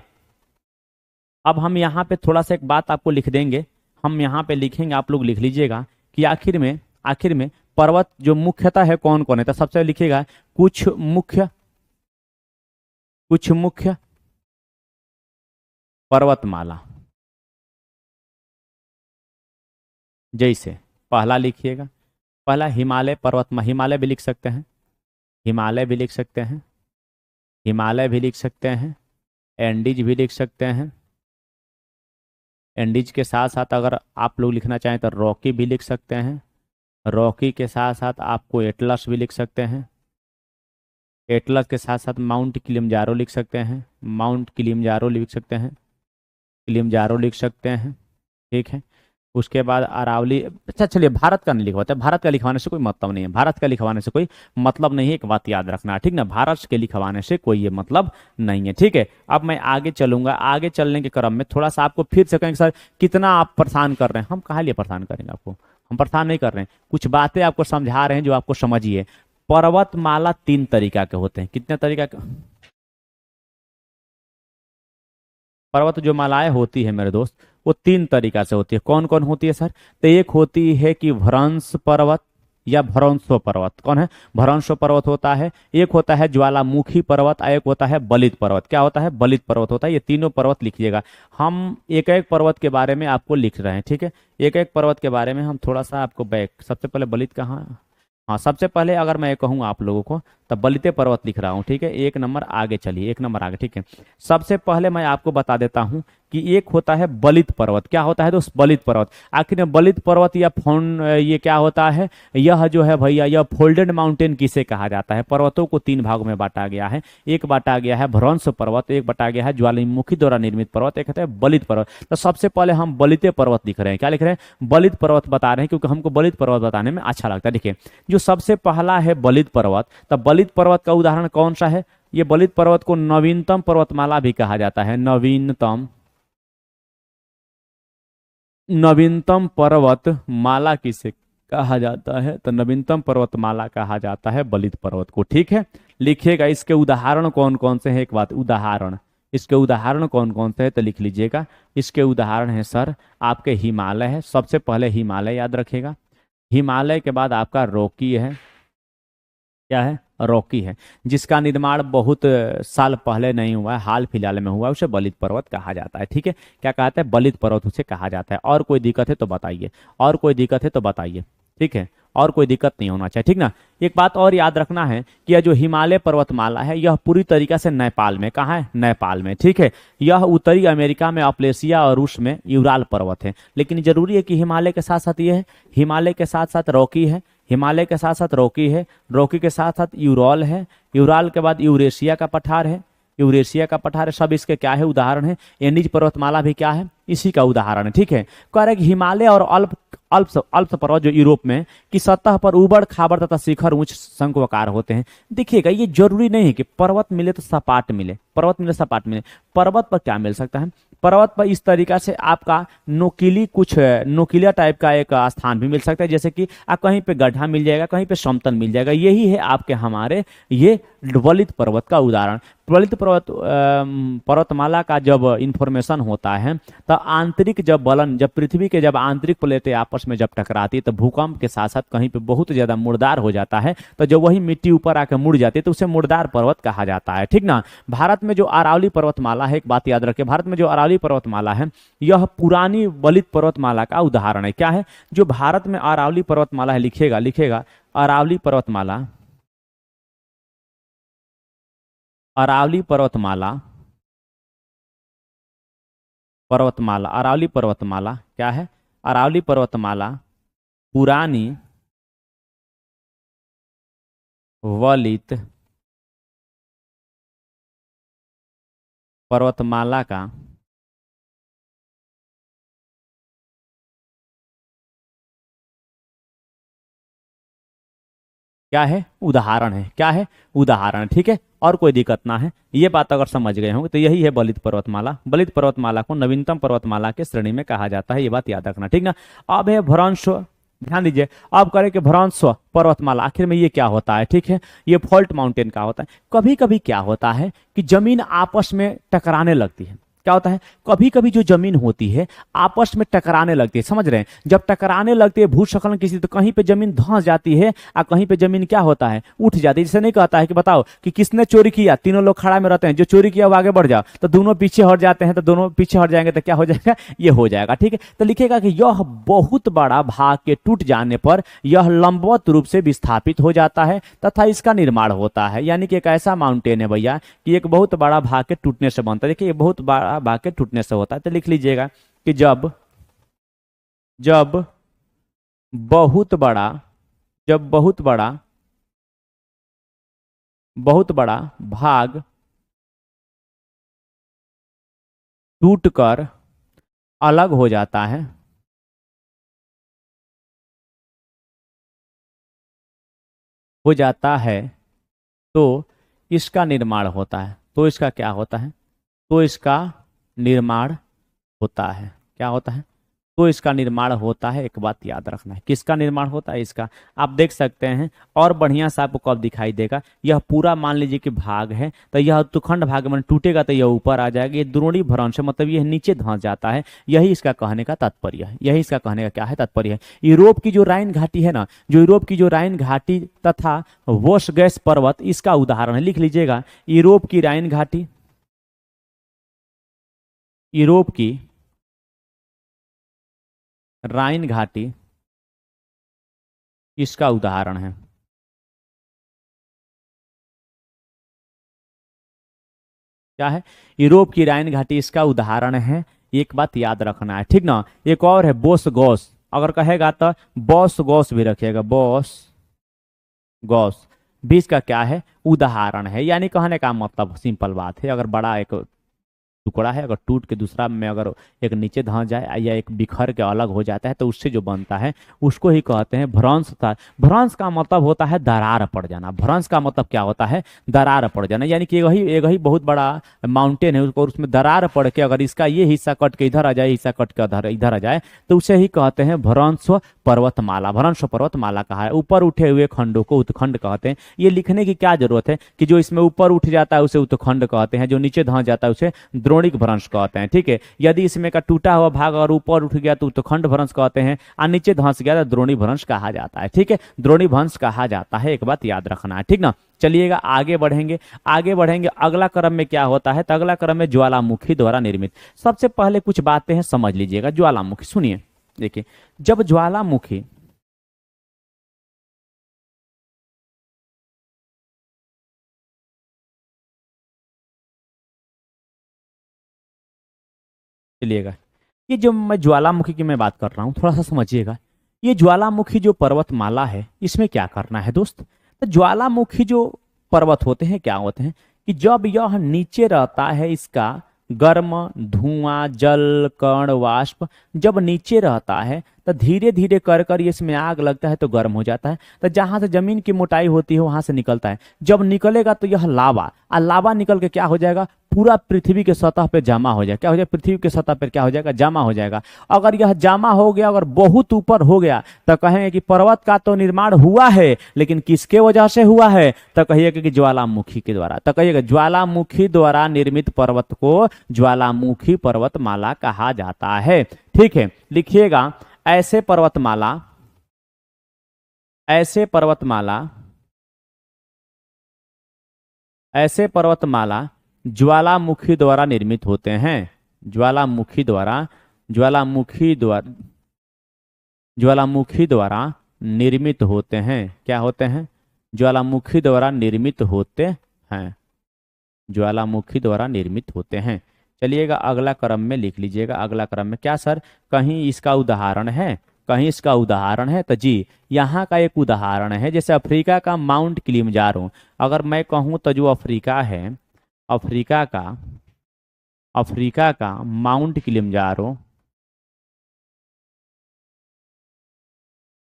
अब हम यहाँ पे थोड़ा सा एक बात आपको लिख देंगे। हम यहाँ पे लिखेंगे, आप लोग लिख लीजिएगा कि आखिर में पर्वत जो मुख्यतः है कौन कौन है। तो सबसे लिखिएगा कुछ मुख्य पर्वतमाला। जैसे पहला लिखिएगा, पहला हिमालय पर्वत, हिमालय भी लिख सकते हैं, हिमालय भी लिख सकते हैं, हिमालय भी लिख सकते हैं, एंडीज भी लिख सकते हैं। एंडीज के साथ साथ अगर आप लोग लिखना चाहें तो रॉकी भी लिख सकते हैं। रॉकी के साथ साथ आपको एटलस भी लिख सकते हैं। एटलस के साथ साथ माउंट किलिमंजारो लिख सकते हैं। माउंट किलिमंजारो लिख सकते हैं। किलिमंजारो लिख सकते हैं। ठीक है। उसके बाद अरावली। अच्छा चलिए, भारत का नहीं लिखवाते, भारत का लिखवाने से कोई मतलब नहीं है, भारत का लिखवाने से कोई मतलब नहीं है। एक बात याद रखना, ठीक ना? भारत के लिखवाने से कोई ये मतलब नहीं है। ठीक है। अब मैं आगे चलूंगा। आगे चलने के क्रम में थोड़ा सा आपको फिर से कहेंगे सर कितना आप परेशान कर रहे हैं। हम कहाँ लिए परेशान करेंगे आपको? हम परेशान नहीं कर रहे हैं, कुछ बातें आपको समझा रहे हैं जो आपको समझिए। पर्वतमाला 3 तरीका के होते हैं। कितने तरीका के पर्वत जो मालाएं होती है मेरे दोस्त, वो 3 तरीका से होती है। कौन कौन होती है सर? तो एक होती है कि भ्रंश पर्वत या भ्रंशो पर्वत। कौन है? भ्रंशो पर्वत होता है। एक होता है ज्वालामुखी पर्वत, और एक होता है बलित पर्वत। क्या होता है? बलित पर्वत होता है। ये तीनों पर्वत लिखिएगा। हम एक एक पर्वत के बारे में आपको लिख रहे हैं। ठीक है। एक एक पर्वत के बारे में हम थोड़ा सा आपको बैक, सबसे पहले बलित कहाँ, हाँ सबसे पहले अगर मैं कहूँ आप लोगों को, तब बलिते पर्वत लिख रहा हूँ। ठीक है। एक नंबर आगे चलिए, एक नंबर आगे। ठीक है। सबसे पहले मैं आपको बता देता हूँ कि एक होता है बलित पर्वत। क्या होता है दोस्त? बलित पर्वत। आखिर में बलित पर्वत या ये क्या होता है? यह जो है भैया, यह फोल्डेड माउंटेन किसे कहा जाता है? पर्वतों को 3 भागों में बांटा गया है। एक बांटा गया है भ्रंश पर्वत, एक बांटा गया है ज्वालामुखी द्वारा निर्मित पर्वत, एक होता है बलित पर्वत। तो सबसे पहले हम बलिते पर्वत लिख रहे हैं। क्या लिख रहे हैं? बलित पर्वत बता रहे हैं, क्योंकि हमको बलित पर्वत बताने में अच्छा लगता है। देखिए, जो सबसे पहला है बलित पर्वत, तब बलित पर्वत का उदाहरण कौन सा है? ये बलित पर्वत को नवीनतम पर्वतमाला भी कहा जाता है। नवीनतम पर्वत माला किसे कहा जाता है? तो नवीनतम पर्वतमाला कहा जाता है बलित पर्वत को। ठीक है। लिखिएगा इसके उदाहरण कौन कौन से हैं। एक बात, उदाहरण, इसके उदाहरण कौन कौन से हैं तो लिख लीजिएगा। इसके उदाहरण है सर आपके हिमालय है, सबसे पहले हिमालय याद रखिएगा। हिमालय के बाद आपका रॉकी है। क्या है? रॉकी है। जिसका निर्माण बहुत साल पहले नहीं हुआ है, हाल फिलहाल में हुआ है, उसे बलित पर्वत कहा जाता है। ठीक है। क्या कहते हैं? बलित पर्वत उसे कहा जाता है। और कोई दिक्कत है तो बताइए, और कोई दिक्कत है तो बताइए। ठीक है। और कोई दिक्कत नहीं होना चाहिए। ठीक ना? एक बात और याद रखना है कि यह जो हिमालय पर्वतमाला है, यह पूरी तरीके से नेपाल में, कहाँ है? नेपाल में। ठीक है। यह उत्तरी अमेरिका में अपलेशिया और रूस में यूराल पर्वत है। लेकिन जरूरी है कि हिमालय के साथ साथ ये है, हिमालय के साथ साथ रॉकी है, हिमालय के साथ साथ रॉकी है, रॉकी के साथ साथ यूरॉल है, यूराल के बाद यूरेशिया का पठार है, यूरेशिया का पठार है। सब इसके क्या है? उदाहरण है। एंडीज पर्वतमाला भी क्या है? इसी का उदाहरण है। ठीक है। कह रहे कि हिमालय और अल्प अल्प अल्प पर्वत जो यूरोप में की सतह पर उबड़ खाबड़ तथा शिखर उच्च शंकुआकार होते हैं। देखिएगा, ये जरूरी नहीं है कि पर्वत मिले तो सपाट मिले, पर्वत मिले सपाट मिले। पर्वत पर क्या मिल सकता है? पर्वत पर इस तरीका से आपका नोकीला टाइप का एक स्थान भी मिल सकता है, जैसे कि कहीं पे गड्ढा मिल जाएगा, कहीं पे समतल मिल जाएगा। यही है आपके हमारे ये बलित पर्वत का उदाहरण। बलित पर्वतमाला का जब इंफॉर्मेशन होता है, तो आंतरिक जब बलन, जब पृथ्वी के जब आंतरिक प्लेटें आपस में जब टकराती है, तो भूकंप के साथ साथ कहीं पे बहुत ज्यादा मुड़दार हो जाता है। तो जब वही मिट्टी ऊपर आकर मुड़ जाती है तो उसे मुड़दार पर्वत कहा जाता है। ठीक ना? भारत में जो अरावली पर्वतमाला है, एक बात याद रखिए, भारत में जो अरावली पर्वतमाला है, यह पुरानी बलित पर्वतमाला का उदाहरण है। क्या है? जो भारत में अरावली पर्वतमाला है, लिखेगा लिखेगा, अरावली पर्वतमाला, अरावली पर्वतमाला, पर्वतमाला, अरावली पर्वतमाला क्या है? अरावली पर्वतमाला पुरानी वलित पर्वतमाला का क्या है, उदाहरण है। क्या है, उदाहरण। ठीक है, और कोई दिक्कत ना है, ये बात अगर समझ गए होंगे तो यही है बलित पर्वतमाला। बलित पर्वतमाला को नवीनतम पर्वतमाला के श्रेणी में कहा जाता है, ये बात याद रखना। ठीक ना। अब है भ्रंश, ध्यान दीजिए। अब करें कि भ्रंश पर्वतमाला आखिर में ये क्या होता है। ठीक है, ये फॉल्ट माउंटेन का होता है। कभी कभी क्या होता है कि जमीन आपस में टकराने लगती है। क्या होता है, कभी कभी जो जमीन होती है आपस में टकराने लगती है, समझ रहे हैं। जब टकराने लगती है भूस्खलन किसी, तो कहीं पे जमीन धंस जाती है और कहीं पे जमीन क्या होता है, उठ जाती है। जैसे नहीं कहता है कि बताओ कि किसने चोरी किया, तीनों लोग खड़ा में रहते हैं, जो चोरी किया वो आगे बढ़ जाओ, तो दोनों पीछे हट जाते हैं, तो दोनों पीछे हट जाएंगे तो क्या हो जाएगा, ये हो जाएगा। ठीक है, तो लिखेगा कि यह बहुत बड़ा भाग के टूट जाने पर यह लंबवत रूप से विस्थापित हो जाता है तथा इसका निर्माण होता है। यानी कि एक ऐसा माउंटेन है भैया कि एक बहुत बड़ा भाग के टूटने से बनता है। देखिए, ये बहुत बड़ा भाग के टूटने से होता है, तो लिख लीजिएगा कि जब जब बहुत बड़ा जब बहुत बड़ा भाग टूटकर अलग हो जाता है, तो इसका निर्माण होता है। तो इसका क्या होता है, तो इसका निर्माण होता है। क्या होता है, तो इसका निर्माण होता है। एक बात याद रखना है, किसका निर्माण होता है, इसका। आप देख सकते हैं, और बढ़िया सा आपको कब दिखाई देगा, यह पूरा मान लीजिए कि भाग है, तो यह उत्तखंड भाग में टूटेगा तो यह ऊपर आ जाएगा। ये द्रोणी भ्रंश मतलब यह नीचे धंस जाता है। यही इसका कहने का तात्पर्य है, यही इसका कहने का क्या है, तात्पर्य है। यूरोप की जो राइन घाटी है ना, जो यूरोप की जो राइन घाटी तथा वोस्गैस पर्वत, इसका उदाहरण है। लिख लीजिएगा, यूरोप की राइन घाटी, यूरोप की राइन घाटी इसका उदाहरण है। क्या है, यूरोप की राइन घाटी इसका उदाहरण है। एक बात याद रखना है, ठीक ना। एक और है बोस गॉस, अगर कहेगा तो बॉस गॉस भी रखिएगा, बॉस गॉस भी इसका क्या है, उदाहरण है। यानी कहने का मतलब सिंपल बात है, अगर बड़ा एक टुकड़ा है, अगर टूट के दूसरा में अगर एक नीचे धंस जाए या एक बिखर के अलग हो जाता है, तो उससे जो बनता है उसको ही कहते हैं भ्रंश। भ्रंश का मतलब होता है दरार पड़ जाना। भ्रंश का मतलब क्या होता है, दरार पड़ जाना। यानी कि एक ही बहुत बड़ा माउंटेन है और उसमें दरार पड़ के अगर इसका ये हिस्सा कट के इधर आ जाए, हिस्सा कट के इधर आ जाए, तो उसे ही कहते हैं भ्रंश पर्वतमाला। भ्रंश पर्वतमाला कहा है। ऊपर उठे हुए खंडों को उत्खंड कहते हैं। ये लिखने की क्या जरूरत है कि जो इसमें ऊपर उठ जाता है उसे उत्खंड कहते हैं, जो नीचे धंस जाता है उसे द्रोणिक भ्रंश कहते हैं। ठीक है, यदि इसमें का टूटा हुआ भाग और ऊपर उठ गया तो उत्खंड भ्रंश कहते हैं, और नीचे धंस गया तो द्रोणी भ्रंश कहा जाता है। ठीक है, द्रोणी भ्रंश कहा जाता है, एक बात याद रखना है, ठीक ना। चलिएगा आगे बढ़ेंगे, आगे बढ़ेंगे। अगला क्रम में क्या होता है, तो अगला क्रम में ज्वालामुखी द्वारा निर्मित। सबसे पहले कुछ बातें हैं, समझ लीजिएगा। ज्वालामुखी सुनिए, देखिए, जब ज्वालामुखी चलिएगा, ये जो मैं ज्वालामुखी की मैं बात कर रहा हूं, थोड़ा सा समझिएगा। ये ज्वालामुखी जो पर्वतमाला है, इसमें क्या करना है दोस्त, तो ज्वालामुखी जो पर्वत होते हैं क्या होते हैं कि जब यह नीचे रहता है, इसका गर्म धुआं जल कण वाष्प जब नीचे रहता है, तो धीरे धीरे कर कर ये इसमें आग लगता है तो गर्म हो जाता है। तो जहां से जमीन की मोटाई होती है वहां से निकलता है। जब निकलेगा तो यह लावा, और लावा निकल के क्या हो जाएगा, पूरा पृथ्वी के सतह पे जमा हो जाएगा। क्या हो जाएगा, पृथ्वी के सतह पर क्या हो जाएगा, जमा हो जाएगा। अगर यह जमा हो गया, अगर बहुत ऊपर हो गया, तो कहेंगे कि पर्वत का तो निर्माण हुआ है, लेकिन किसके वजह से हुआ है, तो कहिएगा कि ज्वालामुखी के द्वारा। तो कहिएगा ज्वालामुखी द्वारा निर्मित पर्वत को ज्वालामुखी पर्वतमाला कहा जाता है। ठीक है, लिखिएगा, ऐसे पर्वतमाला ऐसे पर्वतमाला ऐसे पर्वतमाला ज्वालामुखी द्वारा निर्मित होते हैं। ज्वालामुखी द्वारा निर्मित होते हैं। क्या होते हैं, ज्वालामुखी द्वारा निर्मित होते हैं। ज्वालामुखी द्वारा निर्मित होते हैं। चलिएगा अगला क्रम में लिख लीजिएगा। अगला क्रम में क्या सर, कहीं इसका उदाहरण है, कहीं इसका उदाहरण है, तो जी यहाँ का एक उदाहरण है। जैसे अफ्रीका का माउंट किलिमंजारो, अगर मैं कहूँ तो जो अफ्रीका है, अफ्रीका का अफ्रीका का माउंट किलिमंजारो,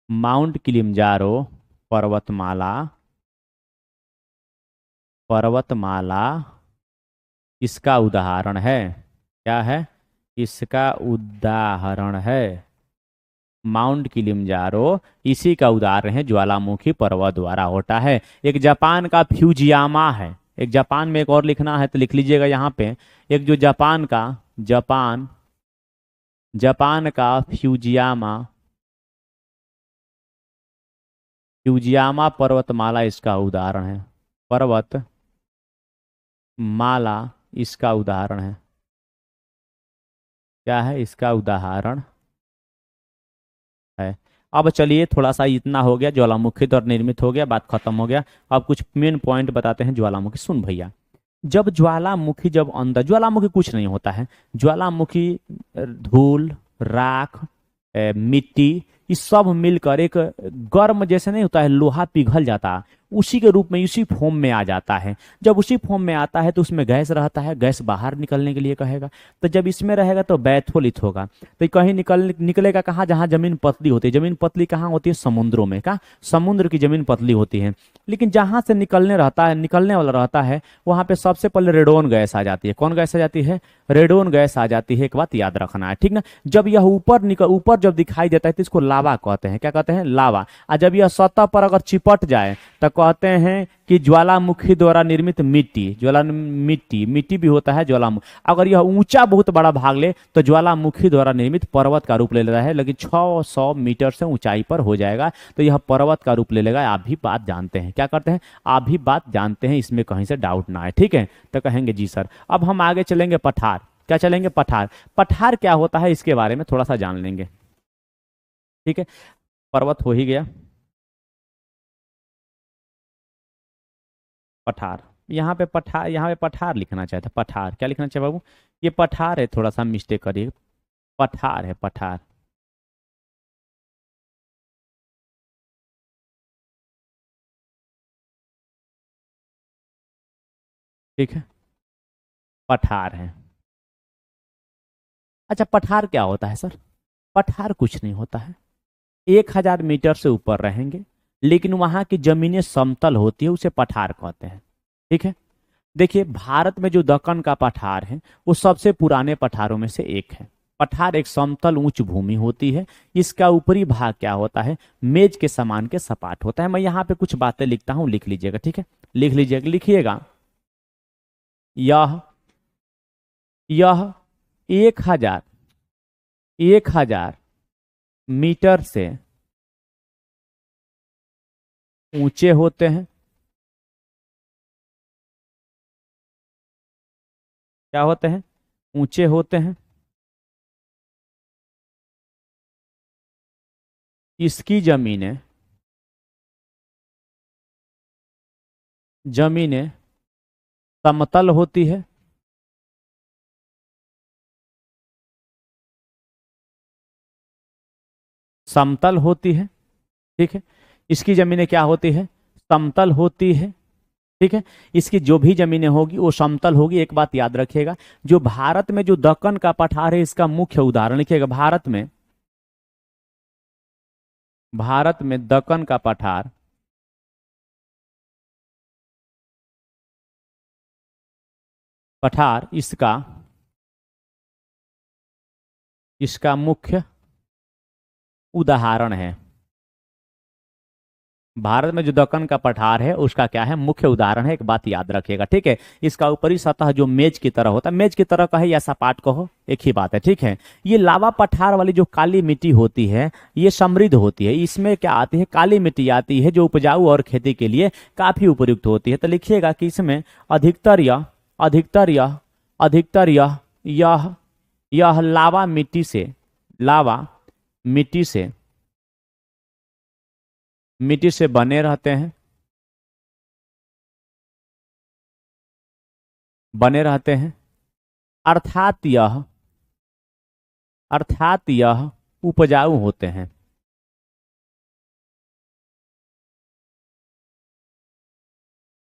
माउंट किलिमंजारो पर्वतमाला, पर्वतमाला इसका उदाहरण है। क्या है? इसका उदाहरण है। माउंट किलिमंजारो इसी का उदाहरण है, ज्वालामुखी पर्वत द्वारा होता है। एक जापान का फ्यूजियामा है, एक जापान में एक और लिखना है तो लिख लीजिएगा यहाँ पे। एक जो जापान जापान का फ्यूजियामा, फ्यूजियामा पर्वतमाला इसका उदाहरण है। पर्वत माला इसका उदाहरण है। क्या है? इसका उदाहरण है। अब चलिए थोड़ा सा इतना हो गया, ज्वालामुखी द्वारा निर्मित हो गया, बात खत्म हो गया। अब कुछ मेन पॉइंट बताते हैं ज्वालामुखी। सुन भैया, जब ज्वालामुखी जब अंदर, ज्वालामुखी कुछ नहीं होता है, ज्वालामुखी धूल, राख, मिट्टी, ये सब मिलकर एक गर्म, जैसे नहीं होता है लोहा पिघल जाता, उसी के रूप में उसी फॉर्म में आ जाता है। जब उसी फॉर्म में आता है तो उसमें गैस रहता है, गैस बाहर निकलने के लिए कहेगा। तो जब इसमें रहेगा तो बैथोलित होगा। तो ये कहीं निकलेगा कहाँ? जहाँ जमीन पतली होती है। जमीन पतली कहाँ होती है? समुद्रों में। का समुद्र की जमीन पतली होती है। लेकिन जहाँ से निकलने वाला रहता है, वहां पे सबसे पहले रेडोन गैस आ जाती है। कौन गैस आ जाती है? रेडोन गैस आ जाती है। एक बात याद रखना है, ठीक ना। जब यह ऊपर जब दिखाई देता है तो इसको लावा कहते हैं। क्या कहते हैं? लावा। और जब यह सतह पर अगर चिपट जाए तो कहते हैं कि ज्वालामुखी द्वारा निर्मित मिट्टी। मिट्टी भी होता है ज्वालामुखी। अगर यह ऊंचा बहुत बड़ा भाग ले तो ज्वालामुखी द्वारा निर्मित पर्वत का रूप ले लेता है, लेकिन 600 मीटर से ऊंचाई पर हो जाएगा तो यह पर्वत का रूप ले लेगा। आप भी बात जानते हैं। क्या करते हैं? आप भी बात जानते हैं, इसमें कहीं से डाउट ना है, ठीक है। तो कहेंगे जी सर। अब हम आगे चलेंगे पठार। क्या चलेंगे? पठार। पठार क्या होता है इसके बारे में थोड़ा सा जान लेंगे, ठीक है। पर्वत हो ही गया। पठार, यहाँ पे पठार लिखना चाहता। पठार क्या लिखना चाहिए बाबू? ये पठार है, थोड़ा सा मिस्टेक करिए। पठार है, पठार। ठीक है, पठार है। अच्छा, पठार क्या होता है सर? पठार कुछ नहीं होता है। 1000 मीटर से ऊपर रहेंगे, लेकिन वहां की जमीनें समतल होती है, उसे पठार कहते हैं, ठीक है। देखिए, भारत में जो दक्कन का पठार है वो सबसे पुराने पठारों में से एक है। पठार एक समतल ऊंच भूमि होती है। इसका ऊपरी भाग क्या होता है? मेज के समान के सपाट होता है। मैं यहाँ पे कुछ बातें लिखता हूँ, लिख लीजिएगा, ठीक है। लिख लीजिएगा, लिखिएगा। यह यह 1000 1000 मीटर से ऊंचे होते हैं। क्या होते हैं? ऊंचे होते हैं। इसकी जमीनें समतल होती है। समतल होती है, ठीक है। इसकी जमीनें क्या होती है? समतल होती है, ठीक है। इसकी जो भी जमीनें होगी वो समतल होगी। एक बात याद रखिएगा, जो भारत में जो दक्कन का पठार है इसका मुख्य उदाहरण लिखिएगा। भारत में दक्कन का पठार, इसका इसका मुख्य उदाहरण है। भारत में जो दक्कन का पठार है उसका क्या है? मुख्य उदाहरण है। एक बात याद रखिएगा, ठीक है। इसका ऊपरी सतह जो मेज की तरह होता है, मेज की तरह कहे या सपाट कहो, एक ही बात है, ठीक है। ये लावा पठार वाली जो काली मिट्टी होती है ये समृद्ध होती है। इसमें क्या आती है? काली मिट्टी आती है जो उपजाऊ और खेती के लिए काफी उपयुक्त होती है। तो लिखिएगा कि इसमें अधिकतर यह अधिकतर यह अधिकतर यह यह लावा मिट्टी से मिट्टी से बने रहते हैं, बने रहते हैं। अर्थात यह अर्थात यह उपजाऊ होते हैं।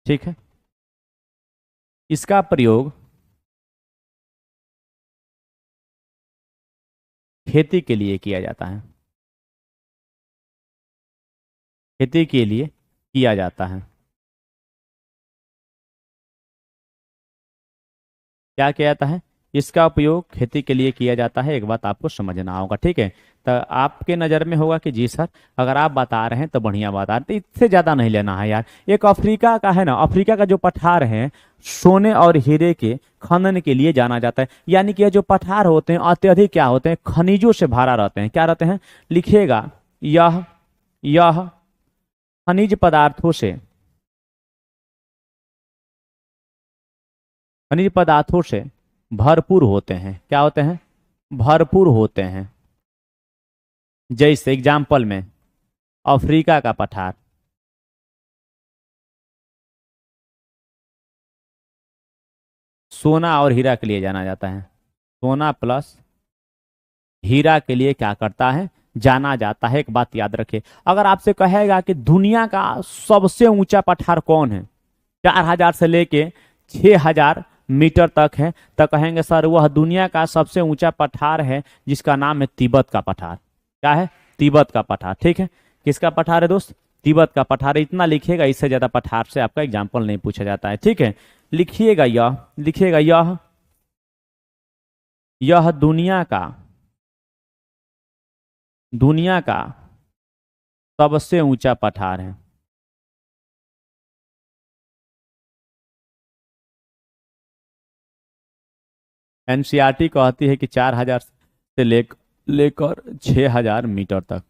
ठीक है, इसका प्रयोग खेती के लिए किया जाता है। खेती के लिए किया जाता है। क्या किया जाता है? इसका उपयोग खेती के लिए किया जाता है। एक बात आपको समझना होगा, ठीक है। तो आपके नज़र में होगा कि जी सर, अगर आप बता रहे हैं तो बढ़िया बता रहे हैं, तो इससे ज़्यादा नहीं लेना है यार। एक अफ्रीका का है ना, अफ्रीका का जो पठार है सोने और हीरे के खनन के लिए जाना जाता है। यानी कि ये जो पठार होते हैं अत्यधिक क्या होते हैं, खनिजों से भरा रहते हैं। क्या रहते हैं? लिखिएगा, यह खनिज पदार्थों से खनिज पदार्थों से भरपूर होते हैं। क्या होते हैं? भरपूर होते हैं। जैसे एग्जाम्पल में अफ्रीका का पठार, सोना और हीरा के लिए जाना जाता है। सोना प्लस हीरा के लिए क्या करता है, जाना जाता है। एक बात याद रखिए, अगर आपसे कहेगा कि दुनिया का सबसे ऊंचा पठार कौन है, 4,000 से लेके 6,000 मीटर तक है, तो कहेंगे सर वह दुनिया का सबसे ऊंचा पठार है जिसका नाम है तिब्बत का पठार। क्या है? तिब्बत का पठार। ठीक है, किसका पठार है दोस्त? तिब्बत का पठार। इतना लिखिएगा, इससे ज्यादा पठार से आपका एग्जाम्पल नहीं पूछा जाता है। ठीक है, लिखिएगा यह दुनिया का सबसे ऊंचा पठार है। एनसीईआरटी कहती है कि 4,000 से लेकर 6,000 मीटर तक।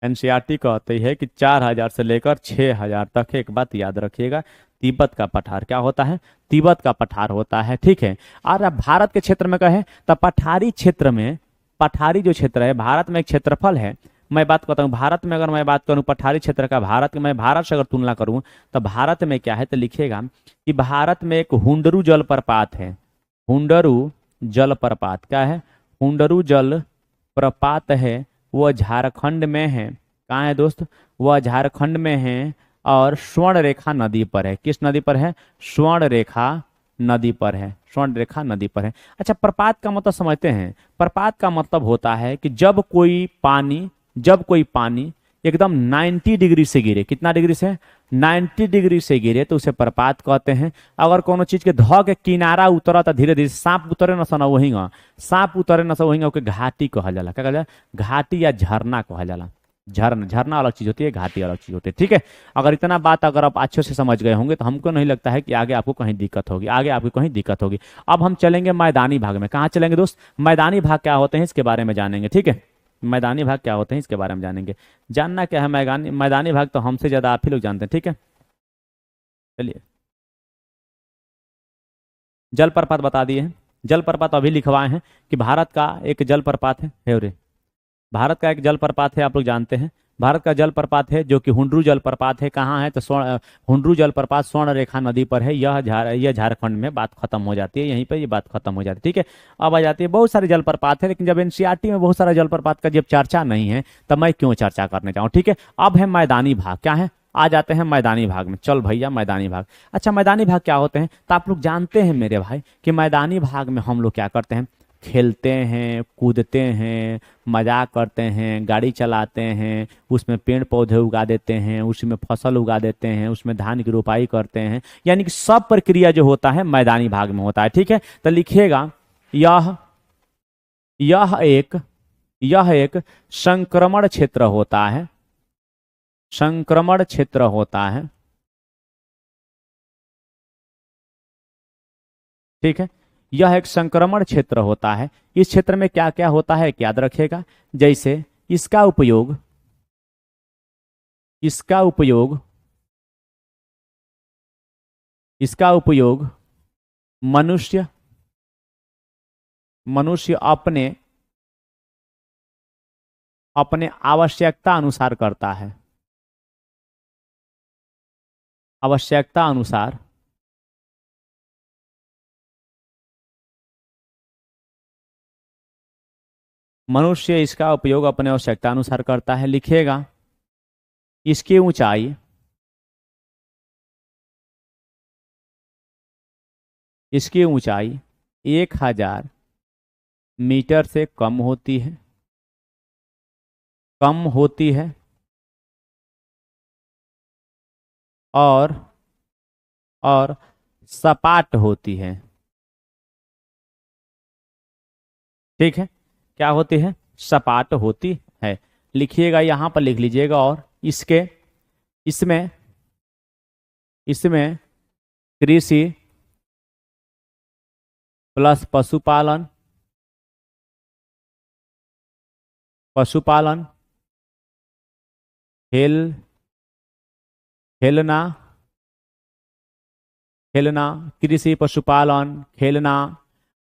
एनसीईआरटी कहती है कि 4,000 से लेकर 6,000 तक है। एक बात याद रखिएगा, तिब्बत का पठार क्या होता है? तिब्बत का पठार होता है। ठीक है, और अब भारत के क्षेत्र में कहें तो पठारी क्षेत्र में, पठारी जो क्षेत्र है भारत में एक क्षेत्रफल है। मैं बात करता हूँ भारत में, अगर मैं बात करूँ पठारी क्षेत्र का, मैं भारत से अगर तुलना करूँ तो भारत में क्या है, तो लिखिएगा कि भारत में एक हुंडरू जलप्रपात है। हुंडरू जलप्रपात क्या है? हुंडरू जल प्रपात है, वह झारखंड में है। कहाँ है दोस्त? वह झारखंड में है और स्वर्ण रेखा नदी पर है। किस नदी पर है? स्वर्ण रेखा नदी पर है। स्वर्ण रेखा नदी पर है। अच्छा, प्रपात का मतलब समझते हैं? प्रपात का मतलब होता है कि जब कोई पानी एकदम 90 डिग्री से गिरे। कितना डिग्री से? 90 डिग्री से गिरे तो उसे प्रपात कहते हैं। अगर कोनो चीज के ध के किनारा उतरा तो धीरे धीरे सांप उतरे न सन वही, सांप उतरे न सन वही ओके घाटी कहल जाला। क्या कहल जाला? घाटी या झरना कहल जाला। झरना अलग चीज होती है, घाटी अलग चीज होती है। ठीक है, अगर इतना बात अगर आप अच्छे से समझ गए होंगे तो हमको नहीं लगता है कि आगे आपको कहीं दिक्कत होगी, आगे आपको कहीं दिक्कत होगी। अब हम चलेंगे मैदानी भाग में। कहाँ चलेंगे दोस्त? मैदानी भाग क्या होते हैं इसके बारे में जानेंगे। ठीक है, मैदानी भाग क्या होते हैं इसके बारे में जानेंगे। जानना क्या है, मैदानी मैदानी भाग तो हमसे ज्यादा आप ही लोग जानते हैं। ठीक है, चलिए जलप्रपात बता दिए हैं। जलप्रपात अभी लिखवाए हैं कि भारत का एक जलप्रपात है रे, भारत का एक जलप्रपात है, आप लोग जानते हैं। भारत का जलप्रपात है जो कि हुंडरू जलप्रपात है। कहाँ है? तो हुंडरू जलप्रपात स्वर्ण रेखा नदी पर है। यह झारखंड में। बात खत्म हो जाती है यहीं पर, ये बात खत्म हो जाती है। ठीक है, अब आ जाती है बहुत सारे जलप्रपात है, लेकिन जब एनसीईआरटी में बहुत सारा जलप्रपात का जब चर्चा नहीं है तब मैं क्यों चर्चा करने जाऊँ। ठीक है, अब है मैदानी भाग। क्या है? आ जाते हैं मैदानी भाग में। चल भैया मैदानी भाग। अच्छा, मैदानी भाग क्या होते हैं तो आप लोग जानते हैं मेरे भाई कि मैदानी भाग में हम लोग क्या करते हैं, खेलते हैं, कूदते हैं, मजाक करते हैं, गाड़ी चलाते हैं, उसमें पेड़ पौधे उगा देते हैं, उसमें फसल उगा देते हैं, उसमें धान की रोपाई करते हैं। यानी कि सब प्रक्रिया जो होता है मैदानी भाग में होता है। ठीक है, तो लिखिएगा यह यह एक यह एक संक्रमण क्षेत्र होता है। संक्रमण क्षेत्र होता है। ठीक है, यह एक संक्रमण क्षेत्र होता है। इस क्षेत्र में क्या क्या होता है याद रखिएगा। जैसे इसका उपयोग इसका उपयोग इसका उपयोग मनुष्य मनुष्य अपने अपने आवश्यकता अनुसार करता है। आवश्यकता अनुसार मनुष्य इसका उपयोग अपने आवश्यकता अनुसार करता है। लिखिएगा इसकी ऊंचाई इसकी ऊंचाई 1000 मीटर से कम होती है, और सपाट होती है। ठीक है, क्या होती है? सपाट होती है। लिखिएगा यहां पर, लिख लीजिएगा। और इसमें कृषि प्लस पशुपालन खेलना, कृषि, पशुपालन, खेलना,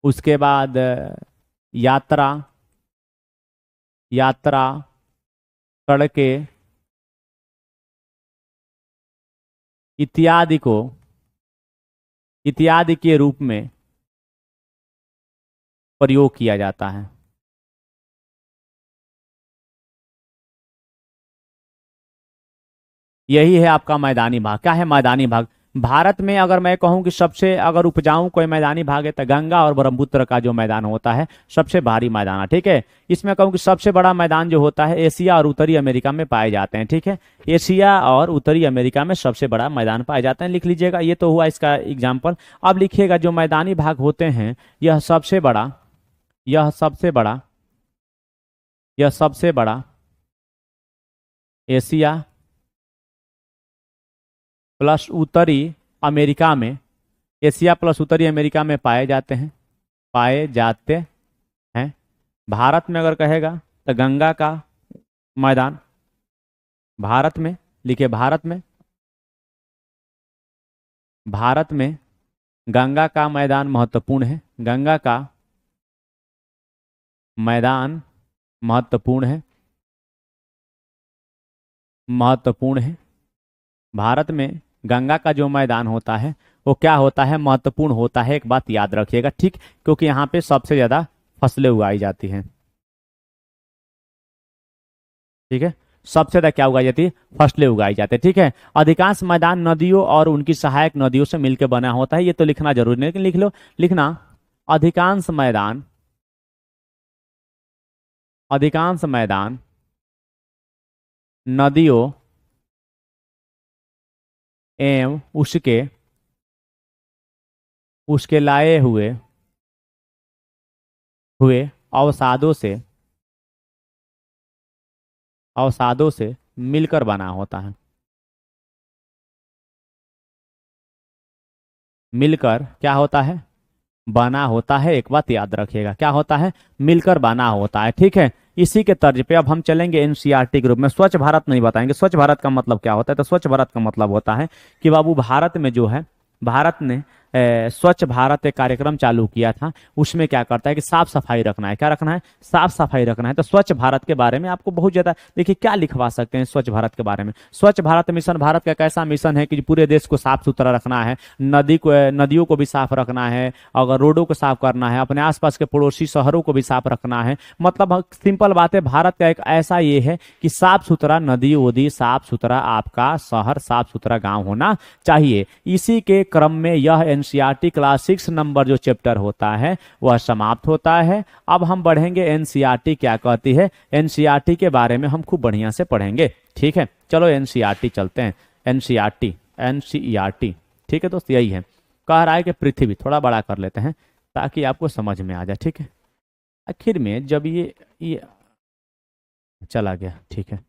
उसके बाद यात्रा, सड़कें इत्यादि के रूप में प्रयोग किया जाता है। यही है आपका मैदानी भाग। क्या है मैदानी भाग? भारत में अगर मैं कहूं कि सबसे अगर उपजाऊ कोई मैदानी भाग है तो गंगा और ब्रह्मपुत्र का जो मैदान होता है सबसे भारी मैदान है। ठीक है, इसमें कहूं कि सबसे बड़ा मैदान जो होता है एशिया और उत्तरी अमेरिका में पाए जाते हैं। ठीक है, एशिया और उत्तरी अमेरिका में सबसे बड़ा मैदान पाए जाते हैं। लिख लीजिएगा, ये तो हुआ इसका एग्जाम्पल। अब लिखिएगा जो मैदानी भाग होते हैं यह सबसे बड़ा एशिया प्लस उत्तरी अमेरिका में पाए जाते हैं। भारत में अगर कहेगा तो गंगा का मैदान, भारत में लिखिए, भारत में गंगा का मैदान महत्वपूर्ण है। गंगा का मैदान महत्वपूर्ण है। भारत में गंगा का जो मैदान होता है वो क्या होता है? महत्वपूर्ण होता है। एक बात याद रखिएगा, ठीक, क्योंकि यहाँ पे सबसे ज्यादा फसलें उगाई जाती हैं। ठीक है, सबसे ज्यादा क्या उगाई जाती है? फसलें उगाई जाती है। ठीक है, अधिकांश मैदान नदियों और उनकी सहायक नदियों से मिलकर बना होता है। ये तो लिखना जरूरी नहीं, लेकिन लिखना अधिकांश मैदान नदियों एवं उसके लाए हुए अवसादों से मिलकर बना होता है। मिलकर क्या होता है? बना होता है। एक बात याद रखिएगा, क्या होता है? मिलकर बना होता है। ठीक है, इसी के तर्ज पे अब हम चलेंगे एनसीईआरटी ग्रुप में। स्वच्छ भारत नहीं बताएंगे। स्वच्छ भारत का मतलब क्या होता है? तो स्वच्छ भारत का मतलब होता है कि बाबू भारत में जो है, भारत ने स्वच्छ भारत एक कार्यक्रम चालू किया था। उसमें क्या करता है कि साफ सफाई रखना है। क्या रखना है? साफ सफाई रखना है। तो स्वच्छ भारत के बारे में आपको बहुत ज्यादा, देखिए क्या लिखवा सकते हैं स्वच्छ भारत के बारे में। स्वच्छ भारत मिशन भारत का एक ऐसा मिशन है कि पूरे देश को साफ सुथरा रखना है, नदियों को भी साफ रखना है, अगर रोडों को साफ करना है, अपने आसपास के पड़ोसी शहरों को भी साफ रखना है। मतलब सिंपल बात है, भारत का एक ऐसा ये है कि साफ सुथरा नदी उदी, साफ सुथरा आपका शहर, साफ सुथरा गाँव होना चाहिए। इसी के क्रम में यह एनसीईआरटी क्लास 6 नंबर जो चैप्टर होता है वह समाप्त होता है। अब हम बढ़ेंगे एनसीईआरटी क्या कहती है। एनसीईआरटी के बारे में हम खूब बढ़िया से पढ़ेंगे। ठीक है, चलो एनसीईआरटी चलते हैं। एनसीईआरटी ठीक है दोस्त, यही है। कह रहा है कि पृथ्वी, थोड़ा बड़ा कर लेते हैं ताकि आपको समझ में आ जाए। ठीक है, आखिर में जब ये चला गया। ठीक है,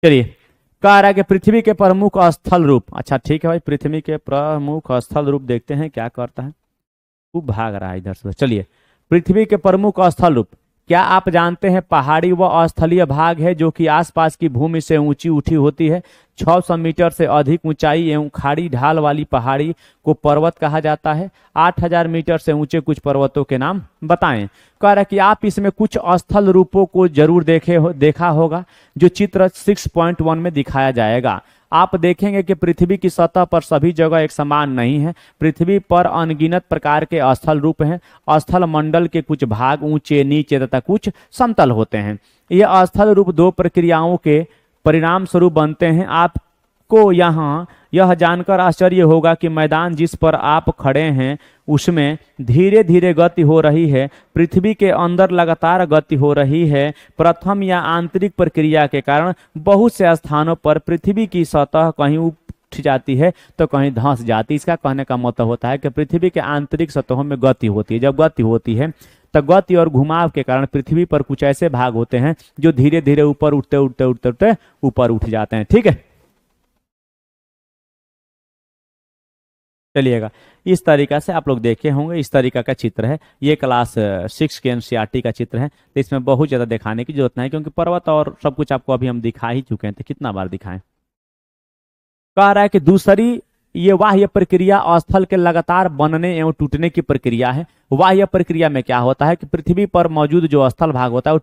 चलिए। कह रहा है कि पृथ्वी के प्रमुख स्थल रूप, अच्छा ठीक है भाई, पृथ्वी के प्रमुख स्थल रूप देखते हैं क्या करता है। खूब भाग रहा है इधर से। चलिए, पृथ्वी के प्रमुख स्थल रूप, क्या आप जानते हैं पहाड़ी व स्थलीय भाग है जो कि आसपास की भूमि से ऊंची उठी होती है। 600 मीटर से अधिक ऊंचाई एवं खाड़ी ढाल वाली पहाड़ी को पर्वत कहा जाता है। 8000 मीटर से ऊंचे कुछ पर्वतों के नाम बताएं। कह रहा है कि आप इसमें कुछ स्थल रूपों को जरूर देखा होगा जो चित्र 6.1 में दिखाया जाएगा। आप देखेंगे कि पृथ्वी की सतह पर सभी जगह एक समान नहीं है। पृथ्वी पर अनगिनत प्रकार के स्थल रूप हैं। स्थल मंडल के कुछ भाग ऊंचे, नीचे तथा कुछ समतल होते हैं। ये स्थल रूप दो प्रक्रियाओं के परिणाम स्वरूप बनते हैं। आपको यहाँ यह जानकर आश्चर्य होगा कि मैदान जिस पर आप खड़े हैं उसमें धीरे धीरे गति हो रही है। पृथ्वी के अंदर लगातार गति हो रही है। प्रथम या आंतरिक प्रक्रिया के कारण बहुत से स्थानों पर पृथ्वी की सतह कहीं उठ जाती है तो कहीं धंस जाती है। इसका कहने का मतलब होता है कि पृथ्वी के आंतरिक सतहों में गति होती है। जब गति होती है तो गति और घुमाव के कारण पृथ्वी पर कुछ ऐसे भाग होते हैं जो धीरे धीरे ऊपर उठते उठते उठते उठते ऊपर उठ जाते हैं। ठीक है, चलिएगा। इस तरीका से आप लोग देखे होंगे, इस तरीका का चित्र है। ये क्लास 6 के एनसीईआरटी का चित्र है, तो इसमें बहुत ज़्यादा दिखाने की जरूरत नहीं, क्योंकि पर्वत और सब कुछ आपको अभी हम दिखा ही चुके हैं। तो कितना बार दिखाएं। कह रहा है कि दूसरी ये बाह्य प्रक्रिया स्थल के लगातार बनने एवं टूटने की प्रक्रिया है। बाह्य प्रक्रिया में क्या होता है कि पृथ्वी पर मौजूद जो स्थल भाग होता है वो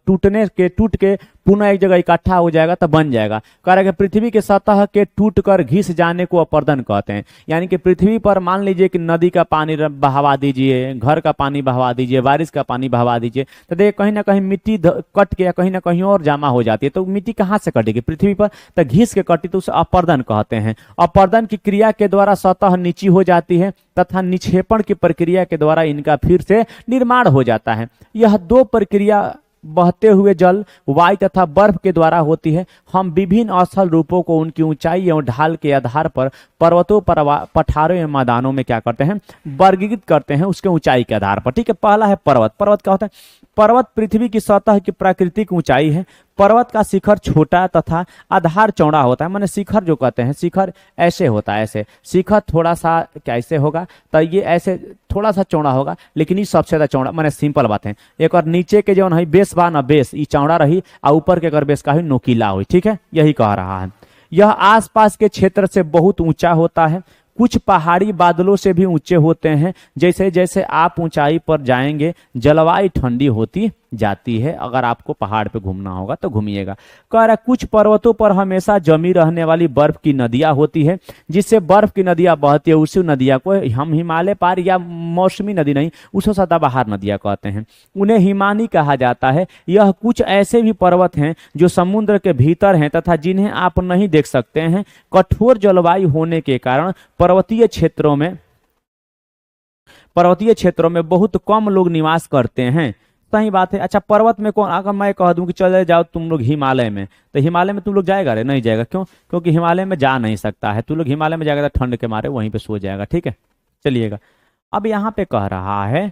टूट के पुनः एक जगह इकट्ठा हो जाएगा तो बन जाएगा। कह रहा है कि पृथ्वी के सतह के टूटकर घिस जाने को अपर्दन कहते हैं। यानी कि पृथ्वी पर मान लीजिए कि नदी का पानी बहवा दीजिए, घर का पानी बहवा दीजिए, बारिश का पानी बहवा दीजिए, तो देखिए कहीं ना कहीं मिट्टी कट के या कहीं ना कहीं और जमा हो जाती है। तो मिट्टी कहाँ से कटेगी? पृथ्वी पर, तो घिस के कटी तो उसे अपर्दन कहते हैं। अपर्दन की क्रिया के द्वारा सतह नीची हो जाती है तथा निक्षेपण की प्रक्रिया के द्वारा इनका फिर से निर्माण हो जाता है। यह दो प्रक्रिया बहते हुए जल, वायु तथा बर्फ के द्वारा होती है। हम विभिन्न स्थल रूपों को उनकी ऊंचाई एवं ढाल के आधार पर पर्वतों, पठारों एवं मैदानों में क्या करते हैं? वर्गीकृत करते हैं उसके ऊंचाई के आधार पर। ठीक है, पहला है पर्वत। पर्वत क्या होता है? पर्वत पृथ्वी की सतह की प्राकृतिक ऊंचाई है। पर्वत का शिखर छोटा तथा आधार चौड़ा होता है। माने शिखर जो कहते हैं, शिखर ऐसे होता है, ऐसे शिखर थोड़ा सा कैसे होगा तो ये ऐसे थोड़ा सा चौड़ा होगा, लेकिन ये सबसे ज्यादा चौड़ा। माने सिंपल बात है। एक और नीचे के जो है बेस बा ना, बेस ये चौड़ा रही और ऊपर के अगर बेस का ही नोकीला हुई। ठीक है, यही कह रहा है। यह आसपास के क्षेत्र से बहुत ऊंचा होता है। कुछ पहाड़ी बादलों से भी ऊंचे होते हैं। जैसे जैसे आप ऊंचाई पर जाएंगे जलवायु ठंडी होती जाती है। अगर आपको पहाड़ पे घूमना होगा तो घूमिएगा। कह रहा कुछ पर्वतों पर हमेशा जमी रहने वाली बर्फ की नदियां होती है, जिससे बर्फ की नदियां बहती है। उसी नदियां को हम हिमालय पार या मौसमी नदी नहीं, उसको सदाबहार नदियां कहते हैं। उन्हें हिमानी कहा जाता है। यह कुछ ऐसे भी पर्वत हैं जो समुद्र के भीतर हैं तथा जिन्हें आप नहीं देख सकते हैं। कठोर जलवायु होने के कारण पर्वतीय क्षेत्रों में बहुत कम लोग निवास करते हैं। सही बात है। अच्छा, पर्वत में कौन, अगर मैं कह दूं कि चले जाओ तुम लोग हिमालय में, तो हिमालय में तुम लोग जाएगा? रे नहीं जाएगा। क्यों? क्योंकि हिमालय में जा नहीं सकता है। तुम लोग हिमालय में जाएगा तो ठंड के मारे वहीं पे सो जाएगा। ठीक है, चलिएगा। अब यहाँ पे कह रहा है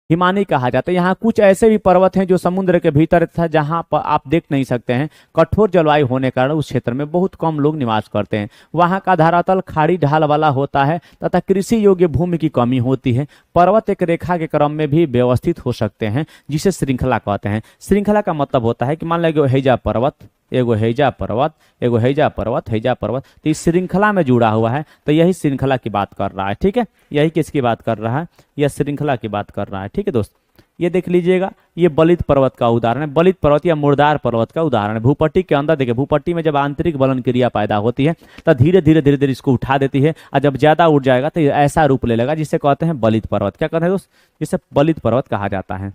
हिमानी कहा जाता है। यहाँ कुछ ऐसे भी पर्वत हैं जो समुद्र के भीतर था, जहाँ पर आप देख नहीं सकते हैं। कठोर जलवायु होने के कारण उस क्षेत्र में बहुत कम लोग निवास करते हैं। वहाँ का धरातल खाड़ी ढाल वाला होता है तथा कृषि योग्य भूमि की कमी होती है। पर्वत एक रेखा के क्रम में भी व्यवस्थित हो सकते हैं, जिसे श्रृंखला कहते हैं। श्रृंखला का मतलब होता है कि मान लीजिए हैजा पर्वत, एगो हैजा पर्वत, एगो हैजा पर्वत, हैजा पर्वत, तो इस श्रृंखला में जुड़ा हुआ है। तो यही श्रृंखला की बात कर रहा है। ठीक है, यही किसकी बात कर रहा है? यह श्रृंखला की बात कर रहा है। ठीक है दोस्त, ये देख लीजिएगा, ये बलित पर्वत का उदाहरण है। बलित पर्वत या मुर्दार पर्वत का उदाहरण है। भूपट्टी के अंदर देखिए, भूपट्टी में जब आंतरिक बलन क्रिया पैदा होती है तो धीरे धीरे इसको उठा देती है, और जब ज्यादा उठ जाएगा तो ऐसा रूप ले लेगा जिसे कहते हैं बलित पर्वत। क्या कहते हैं दोस्त? जिसे बलित पर्वत कहा जाता है।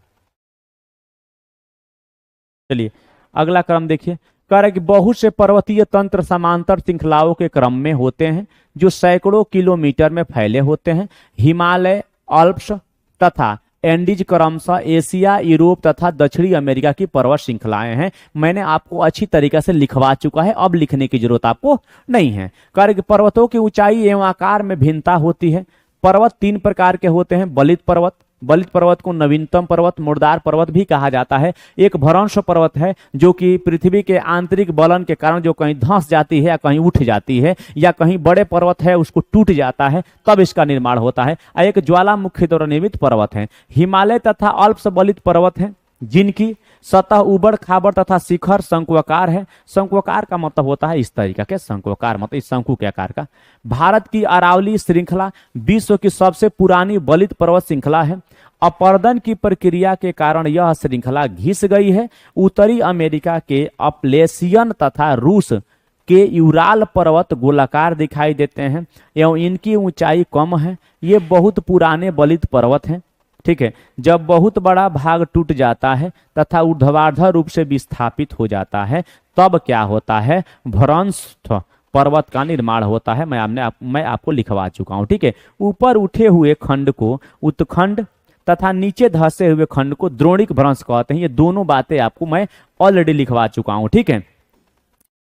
चलिए अगला क्रम देखिए। कह रहा है कि बहुत से पर्वतीय तंत्र समांतर श्रृंखलाओं के क्रम में होते हैं जो सैकड़ों किलोमीटर में फैले होते हैं। हिमालय, अल्प्स तथा एंडीज क्रमशः एशिया, यूरोप तथा दक्षिणी अमेरिका की पर्वत श्रृंखलाएं हैं। मैंने आपको अच्छी तरीके से लिखवा चुका है, अब लिखने की जरूरत आपको नहीं है। कह रहे कि पर्वतों की ऊंचाई एवं आकार में भिन्नता होती है। पर्वत 3 प्रकार के होते हैं। बलित पर्वत को नवीनतम पर्वत, मुर्दार पर्वत भी कहा जाता है। एक भ्रंश पर्वत है जो कि पृथ्वी के आंतरिक बलन के कारण जो कहीं धंस जाती है या कहीं उठ जाती है, या कहीं बड़े पर्वत है उसको टूट जाता है तब इसका निर्माण होता है। एक ज्वालामुखी द्वारा निर्मित पर्वत है। हिमालय तथा अल्प्स बलित पर्वत है जिनकी सतह उबड़ खाबड़ तथा शिखर शंक्वाकार है। शंक्वाकार का मतलब होता है इस तरीका के, शंक्वाकार मतलब इस शंकु के आकार का। भारत की अरावली श्रृंखला विश्व की सबसे पुरानी बलित पर्वत श्रृंखला है। अपर्दन की प्रक्रिया के कारण यह श्रृंखला घिस गई है। उत्तरी अमेरिका के अपलेशियन तथा रूस के यूराल पर्वत गोलाकार दिखाई देते हैं एवं इनकी ऊंचाई कम है। ये बहुत पुराने बलित पर्वत हैं। ठीक है, जब बहुत बड़ा भाग टूट जाता है तथा ऊर्ध्वाधर रूप से विस्थापित हो जाता है तब क्या होता है, भ्रंश पर्वत का निर्माण होता है। मैं आपको लिखवा चुका हूं। ठीक है, ऊपर उठे हुए खंड को उत्खंड तथा नीचे धंसे हुए खंड को द्रोणिक भ्रंश कहते हैं। ये दोनों बातें आपको मैं ऑलरेडी लिखवा चुका हूं। ठीक है,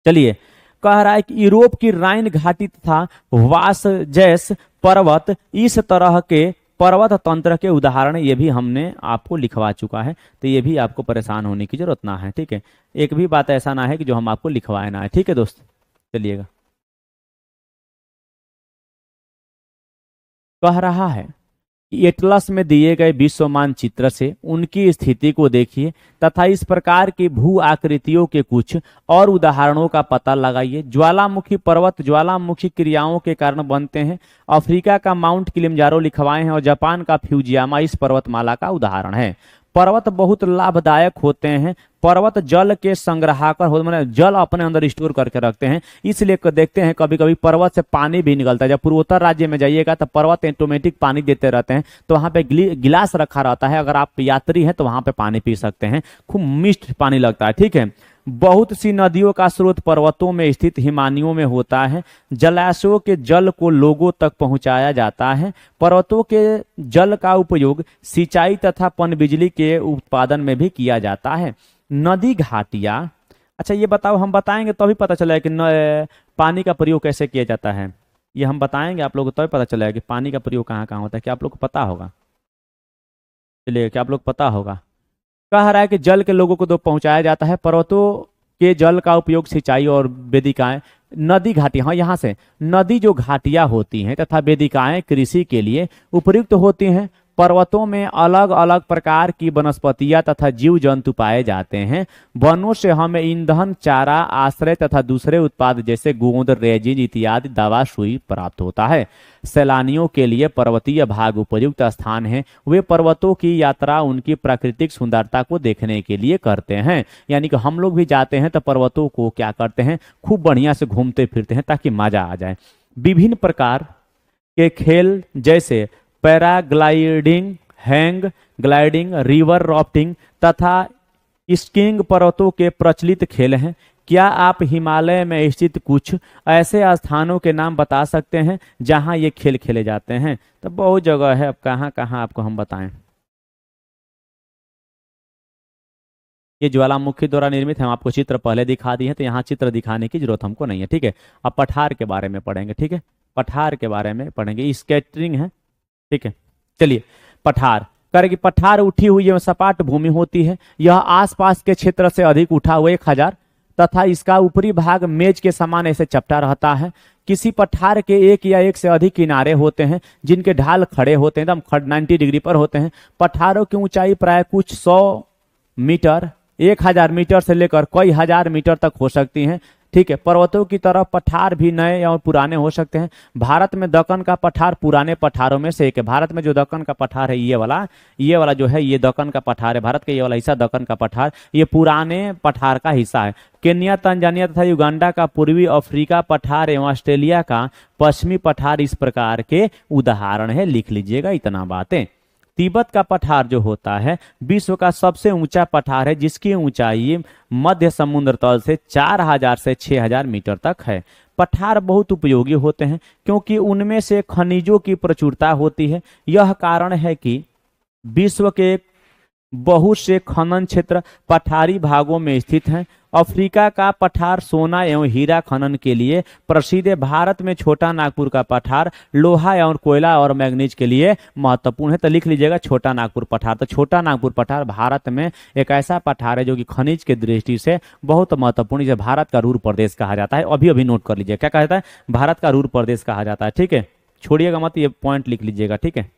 चलिए, कह रहा है कि यूरोप की राइन घाटी तथा वासजैस पर्वत इस तरह के पर्वत तंत्र के उदाहरण, ये भी हमने आपको लिखवा चुका है, तो ये भी आपको परेशान होने की जरूरत ना है। ठीक है, एक भी बात ऐसा ना है कि जो हम आपको लिखवाए ना है। ठीक है दोस्त, चलिएगा। कह रहा है कि एटलस में दिए गए विश्व मानचित्र से उनकी स्थिति को देखिए तथा इस प्रकार की भू आकृतियों के कुछ और उदाहरणों का पता लगाइए। ज्वालामुखी पर्वत ज्वालामुखी क्रियाओं के कारण बनते हैं। अफ्रीका का माउंट किलिमंजारो लिखवाए हैं और जापान का फ्यूजियामा इस पर्वतमाला का उदाहरण है। पर्वत बहुत लाभदायक होते हैं। पर्वत जल के संग्राहक होते, मतलब जल अपने अंदर स्टोर करके रखते हैं। इसलिए देखते हैं कभी कभी पर्वत से पानी भी निकलता है। जब पूर्वोत्तर राज्य में जाइएगा तो पर्वत ऑटोमेटिक पानी देते रहते हैं, तो वहां पे गिलास रखा रहता है। अगर आप यात्री हैं तो वहां पे पानी पी सकते हैं, खूब मिष्ट पानी लगता है। ठीक है, बहुत सी नदियों का स्रोत पर्वतों में स्थित हिमानियों में होता है। जलाशयों के जल को लोगों तक पहुंचाया जाता है। पर्वतों के जल का उपयोग सिंचाई तथा पनबिजली के उत्पादन में भी किया जाता है। नदी घाटियां, अच्छा ये बताओ, हम बताएंगे तभी पता चलेगा कि पानी का प्रयोग कैसे किया जाता है। ये हम बताएंगे आप लोगों को तभी पता चलेगा कि पानी का प्रयोग कहाँ कहाँ होता है। क्या आप लोग को पता होगा? चलिए, क्या आप लोग को पता होगा? कह रहा है कि जल के लोगों को तो पहुंचाया जाता है। पर्वतों के जल का उपयोग सिंचाई और वेदिकाएं, नदी घाटी, हाँ यहाँ से नदी जो घाटियां होती हैं तथा वेदिकाएं कृषि के लिए उपयुक्त होती हैं। पर्वतों में अलग अलग प्रकार की वनस्पतियां तथा जीव जंतु पाए जाते हैं। वनों से हमें ईंधन, चारा, आश्रय तथा दूसरे उत्पाद जैसे गोंद, रेजिन इत्यादि दवा सुई प्राप्त होता है। सैलानियों के लिए पर्वतीय भाग उपयुक्त स्थान है। वे पर्वतों की यात्रा उनकी प्राकृतिक सुंदरता को देखने के लिए करते हैं। यानी कि हम लोग भी जाते हैं तो पर्वतों को क्या करते हैं, खूब बढ़िया से घूमते फिरते हैं ताकि मजा आ जाए। विभिन्न प्रकार के खेल जैसे paragliding, hang gliding, river rafting तथा स्कीइंग पर्वतों के प्रचलित खेल हैं। क्या आप हिमालय में स्थित कुछ ऐसे स्थानों के नाम बता सकते हैं जहां ये खेल खेले जाते हैं? तो बहुत जगह है, अब कहाँ कहाँ आपको हम बताएं। ये ज्वालामुखी द्वारा निर्मित है, हम आपको चित्र पहले दिखा दिए हैं, तो यहाँ चित्र दिखाने की जरूरत हमको नहीं है। ठीक है, अब पठार के बारे में पढ़ेंगे। ठीक है, पठार के बारे में पढ़ेंगे, स्केटरिंग है। ठीक है, चलिए, पठार करें कि पठार उठी हुई है, सपाट भूमि होती है। यह आसपास के क्षेत्र से अधिक उठा हुआ 1000 तथा इसका ऊपरी भाग मेज के समान ऐसे चपटा रहता है। किसी पठार के एक या एक से अधिक किनारे होते हैं जिनके ढाल खड़े होते हैं, एकदम 90 डिग्री पर होते हैं। पठारों की ऊंचाई प्राय कुछ 100 मीटर, 1000 मीटर से लेकर कई हजार मीटर तक हो सकती हैं। ठीक है, पर्वतों की तरफ पठार भी नए और पुराने हो सकते हैं। भारत में दक्कन का पठार पुराने पठारों में से एक है। भारत में जो दक्कन का पठार है, ये वाला जो है, ये दक्कन का पठार है। भारत का ये वाला हिस्सा दक्कन का पठार, ये पुराने पठार का हिस्सा है। केन्या, तंजानिया तथा युगांडा का पूर्वी अफ्रीका पठार एवं ऑस्ट्रेलिया का पश्चिमी पठार इस प्रकार के उदाहरण है। लिख लीजिएगा इतना बातें। तिब्बत का पठार जो होता है विश्व का सबसे ऊंचा पठार है, जिसकी ऊंचाई मध्य समुद्र तल से 4000 से 6000 मीटर तक है। पठार बहुत उपयोगी होते हैं क्योंकि उनमें से खनिजों की प्रचुरता होती है। यह कारण है कि विश्व के बहुत से खनन क्षेत्र पठारी भागों में स्थित हैं। अफ्रीका का पठार सोना एवं हीरा खनन के लिए प्रसिद्ध है। भारत में छोटा नागपुर का पठार लोहा एवं कोयला और मैग्नीज के लिए महत्वपूर्ण है। तो लिख लीजिएगा छोटा नागपुर पठार। तो छोटा नागपुर पठार भारत में एक ऐसा पठार है जो कि खनिज के दृष्टि से बहुत महत्वपूर्ण, जिसे भारत का रूर प्रदेश कहा जाता है। अभी अभी नोट कर लीजिएगा, क्या कहा जाता है? भारत का रूर प्रदेश कहा जाता है। ठीक है, छोड़िएगा मत, ये पॉइंट लिख लीजिएगा। ठीक है,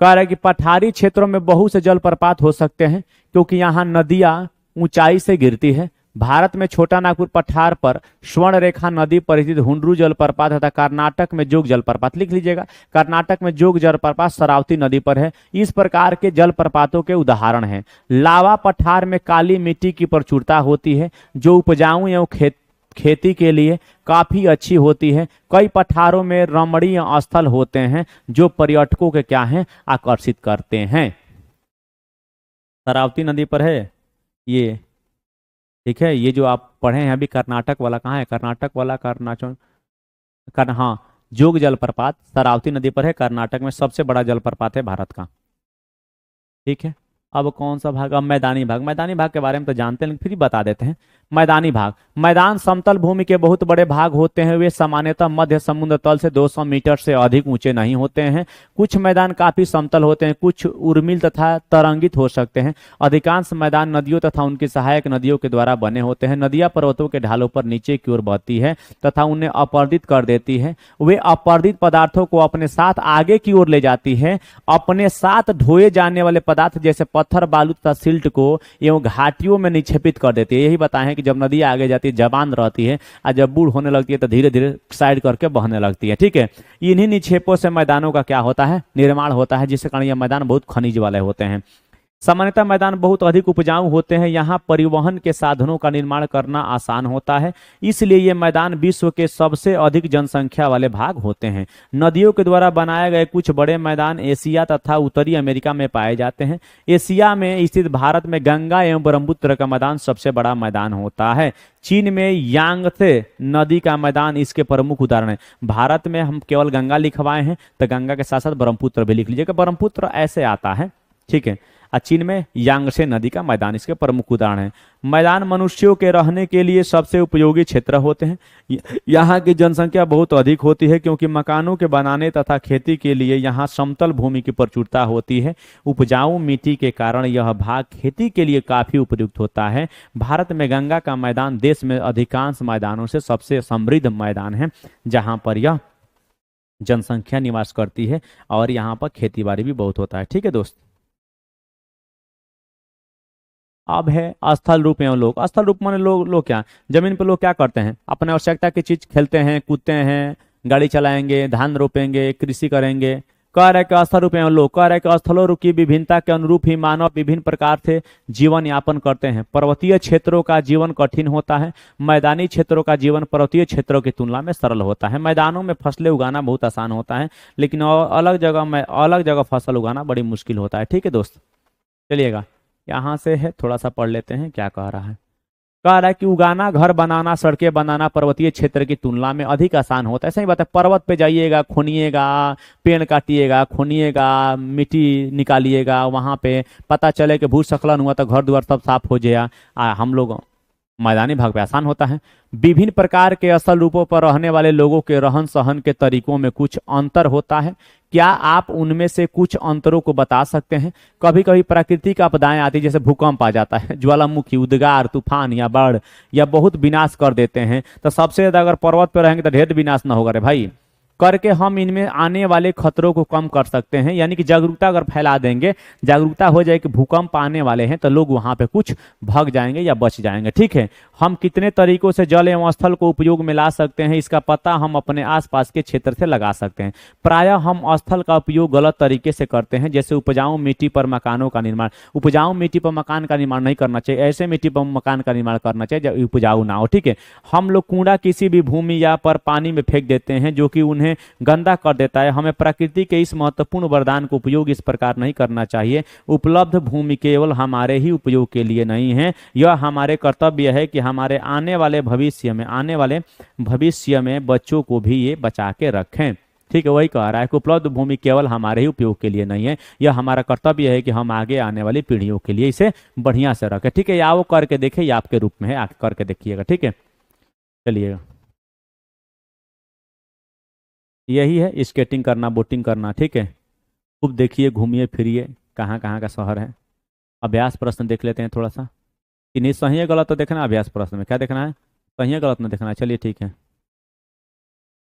कह रहा है कि पठारी क्षेत्रों में बहुत से जलप्रपात हो सकते हैं क्योंकि यहाँ नदियां ऊंचाई से गिरती है। भारत में छोटा नागपुर पठार पर स्वर्ण रेखा नदी पर स्थित हुंड्रू जलप्रपात तथा कर्नाटक में जोग जलप्रपात, लिख लीजिएगा, कर्नाटक में जोग जलप्रपात शरावती नदी पर है। इस प्रकार के जलप्रपातों के उदाहरण हैं। लावा पठार में काली मिट्टी की प्रचुरता होती है जो उपजाऊ एवं खेती के लिए काफी अच्छी होती है। कई पठारों में रमणीय स्थल होते हैं जो पर्यटकों के क्या हैं, आकर्षित करते हैं। शरावती नदी पर है ये, ठीक है। ये जो आप पढ़े हैं अभी कर्नाटक वाला कहाँ है, कर्नाटक वाला हाँ, जोग जलप्रपात शरावती नदी पर है, कर्नाटक में सबसे बड़ा जलप्रपात है भारत का, ठीक है। अब कौन सा भाग, अब मैदानी भाग। मैदानी भाग के बारे में तो जानते हैं लेकिन फिर बता देते हैं। मैदानी भाग, मैदान समतल भूमि के बहुत बड़े भाग होते हैं। वे सामान्यतः मध्य समुद्र तल से 200 मीटर से अधिक ऊंचे नहीं होते हैं। कुछ मैदान काफी समतल होते हैं, कुछ उर्मिल तथा तरंगित हो सकते हैं। अधिकांश मैदान नदियों तथा उनकी सहायक नदियों के द्वारा बने होते हैं। नदियां पर्वतों के ढालों पर नीचे की ओर बहती है तथा उन्हें अपर्दित कर देती है। वे अपर्दित पदार्थों को अपने साथ आगे की ओर ले जाती है। अपने साथ ढोए जाने वाले पदार्थ जैसे पत्थर, बालू तथा सिल्ट को एवं घाटियों में निक्षेपित कर देती है। यही बताएं कि जब नदी आगे जाती है जबान रहती है और जब बूढ़ होने लगती है तो धीरे धीरे साइड करके बहने लगती है, ठीक है। इन्हीं निक्षेपों से मैदानों का क्या होता है, निर्माण होता है, जिसके कारण यह मैदान बहुत खनिज वाले होते हैं। सामान्यतः मैदान बहुत अधिक उपजाऊ होते हैं। यहाँ परिवहन के साधनों का निर्माण करना आसान होता है, इसलिए ये मैदान विश्व के सबसे अधिक जनसंख्या वाले भाग होते हैं। नदियों के द्वारा बनाए गए कुछ बड़े मैदान एशिया तथा उत्तरी अमेरिका में पाए जाते हैं। एशिया में स्थित भारत में गंगा एवं ब्रह्मपुत्र का मैदान सबसे बड़ा मैदान होता है। चीन में यांगत्से नदी का मैदान इसके प्रमुख उदाहरण है। भारत में हम केवल गंगा लिखवाए हैं, तो गंगा के साथ साथ ब्रह्मपुत्र भी लिख लीजिएगा, ब्रह्मपुत्र ऐसे आता है, ठीक है। चीन में यांगत्से नदी का मैदान इसके प्रमुख उदाहरण है। मैदान मनुष्यों के रहने के लिए सबसे उपयोगी क्षेत्र होते हैं। यहाँ की जनसंख्या बहुत अधिक होती है क्योंकि मकानों के बनाने तथा खेती के लिए यहाँ समतल भूमि की प्रचुरता होती है। उपजाऊ मिट्टी के कारण यह भाग खेती के लिए काफी उपयुक्त होता है। भारत में गंगा का मैदान देश में अधिकांश मैदानों से सबसे समृद्ध मैदान है, जहाँ पर यह जनसंख्या निवास करती है और यहाँ पर खेती बाड़ी भी बहुत होता है, ठीक है दोस्त। अब है स्थल रूप एवं लोक। स्थल रूप माने लोग क्या, जमीन पर लोग क्या करते हैं, अपने आवश्यकता की चीज खेलते हैं, कूदते हैं, गाड़ी चलाएंगे, धान रोपेंगे, कृषि करेंगे। कह रहे कि स्थल रूप एवं लोक, कह रहे कि स्थलों की विभिन्नता के अनुरूप ही मानव विभिन्न प्रकार से जीवन यापन करते हैं। पर्वतीय क्षेत्रों का जीवन कठिन होता है, मैदानी क्षेत्रों का जीवन पर्वतीय क्षेत्रों की तुलना में सरल होता है। मैदानों में फसलें उगाना बहुत आसान होता है, लेकिन अलग जगह फसल उगाना बड़ी मुश्किल होता है, ठीक है दोस्त। चलिएगा यहाँ से है, थोड़ा सा पढ़ लेते हैं क्या कह रहा है। कह रहा है कि उगाना, घर बनाना, सड़कें बनाना पर्वतीय क्षेत्र की तुलना में अधिक आसान होता है। ऐसा ही बात है, पर्वत पे जाइएगा, खोनिएगा, पेड़ काटिएगा, खोनिएगा, मिट्टी निकालिएगा, वहां पे पता चले कि भूस्खलन हुआ तो घर द्वार सब साफ हो जाएगा। हम लोग मैदानी भाग पे आसान होता है। विभिन्न प्रकार के स्थल रूपों पर रहने वाले लोगों के रहन सहन के तरीकों में कुछ अंतर होता है। क्या आप उनमें से कुछ अंतरों को बता सकते हैं? कभी कभी प्राकृतिक आपदाएं आती, जैसे भूकंप आ जाता है, ज्वालामुखी, उद्गार, तूफान या बाढ़ या बहुत विनाश कर देते हैं। तो सबसे ज्यादा अगर पर्वत पर रहेंगे तो ढेर विनाश ना होगा रे भाई। करके हम इनमें आने वाले खतरों को कम कर सकते हैं। यानी कि जागरूकता अगर फैला देंगे, जागरूकता हो जाए कि भूकंप आने वाले हैं, तो लोग वहां पे कुछ भाग जाएंगे या बच जाएंगे, ठीक है। हम कितने तरीकों से जल एवं स्थल को उपयोग में ला सकते हैं, इसका पता हम अपने आसपास के क्षेत्र से लगा सकते हैं। प्रायः हम स्थल का उपयोग गलत तरीके से करते हैं, जैसे उपजाऊ मिट्टी पर मकानों का निर्माण। उपजाऊ मिट्टी पर मकान का निर्माण नहीं करना चाहिए, ऐसे मिट्टी पर मकान का निर्माण करना चाहिए जब उपजाऊ ना हो, ठीक है। हम लोग कूड़ा किसी भी भूमि या पर पानी में फेंक देते हैं, जो कि उन्हें गंदा कर देता है। हमें प्रकृति के इस महत्वपूर्ण वरदान का उपयोग इस प्रकार नहीं करना चाहिए। उपलब्ध भूमि केवल हमारे ही उपयोग के लिए नहीं है, यह हमारे कर्तव्य है कि हमारे आने वाले भविष्य में बच्चों को भी ये बचा के रखें, ठीक है। वही कह रहा है कि उपलब्ध भूमि केवल हमारे ही उपयोग के लिए नहीं है, यह हमारा कर्तव्य है कि हम आगे आने वाली पीढ़ियों के लिए इसे बढ़िया से रखें, ठीक है। या वो करके देखे, या आपके रूप में है, आप करके देखिएगा, ठीक है। चलिएगा, यही है स्केटिंग करना, बोटिंग करना, ठीक है। खूब देखिए, घूमिए फिरिए, कहाँ कहाँ का शहर है। अभ्यास प्रश्न देख लेते हैं थोड़ा सा, कि नहीं सही है गलत तो देखना। अभ्यास प्रश्न में क्या देखना है, सही है गलत नहीं देखना है। चलिए ठीक है,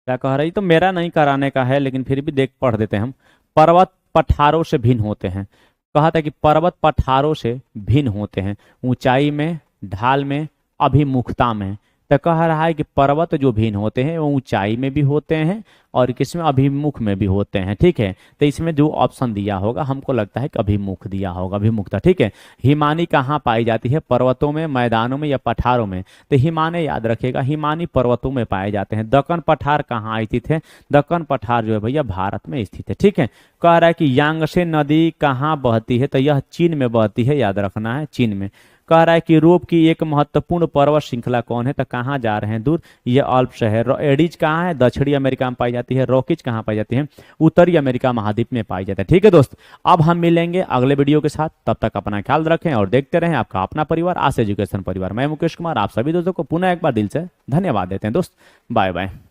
क्या कह रही, तो मेरा नहीं कराने का है, लेकिन फिर भी देख पढ़ देते हैं हम। पर्वत पठारों से भिन्न होते हैं। कहा था कि पर्वत पठारों से भिन्न होते हैं, ऊंचाई में, ढाल में, अभिमुखता में। तो कह रहा है कि पर्वत जो भिन्न होते हैं वो ऊंचाई में भी होते हैं और किसमें, अभिमुख में भी होते हैं। ठीक है, तो इसमें जो ऑप्शन दिया होगा हमको लगता है कि अभिमुख दिया होगा, अभिमुखता। ठीक है, हिमानी कहाँ पाई जाती है, पर्वतों में, मैदानों में या पठारों में। तो हिमानी याद रखिएगा, हिमानी पर्वतों में पाए जाते हैं। दक्कन पठार कहाँ स्थित है, दक्कन पठार जो है भैया भारत में स्थित है। ठीक है, कह रहा है कि यांगसे नदी कहाँ बहती है, तो यह चीन में बहती है, याद रखना है, चीन में। कह रहा है कि यूरोप की एक महत्वपूर्ण पर्वत श्रृंखला कौन है, तो कहाँ जा रहे हैं दूर, ये अल्प्स है। एडिज कहाँ है, दक्षिणी अमेरिका में पाई जाती है। रॉकीज कहाँ पाई जाती है, उत्तरी अमेरिका महाद्वीप में पाई जाती है। ठीक है दोस्त, अब हम मिलेंगे अगले वीडियो के साथ, तब तक अपना ख्याल रखें और देखते रहें आपका अपना परिवार आस एजुकेशन परिवार। मैं मुकेश कुमार आप सभी दोस्तों को पुनः एक बार दिल से धन्यवाद देते हैं दोस्त। Bye bye.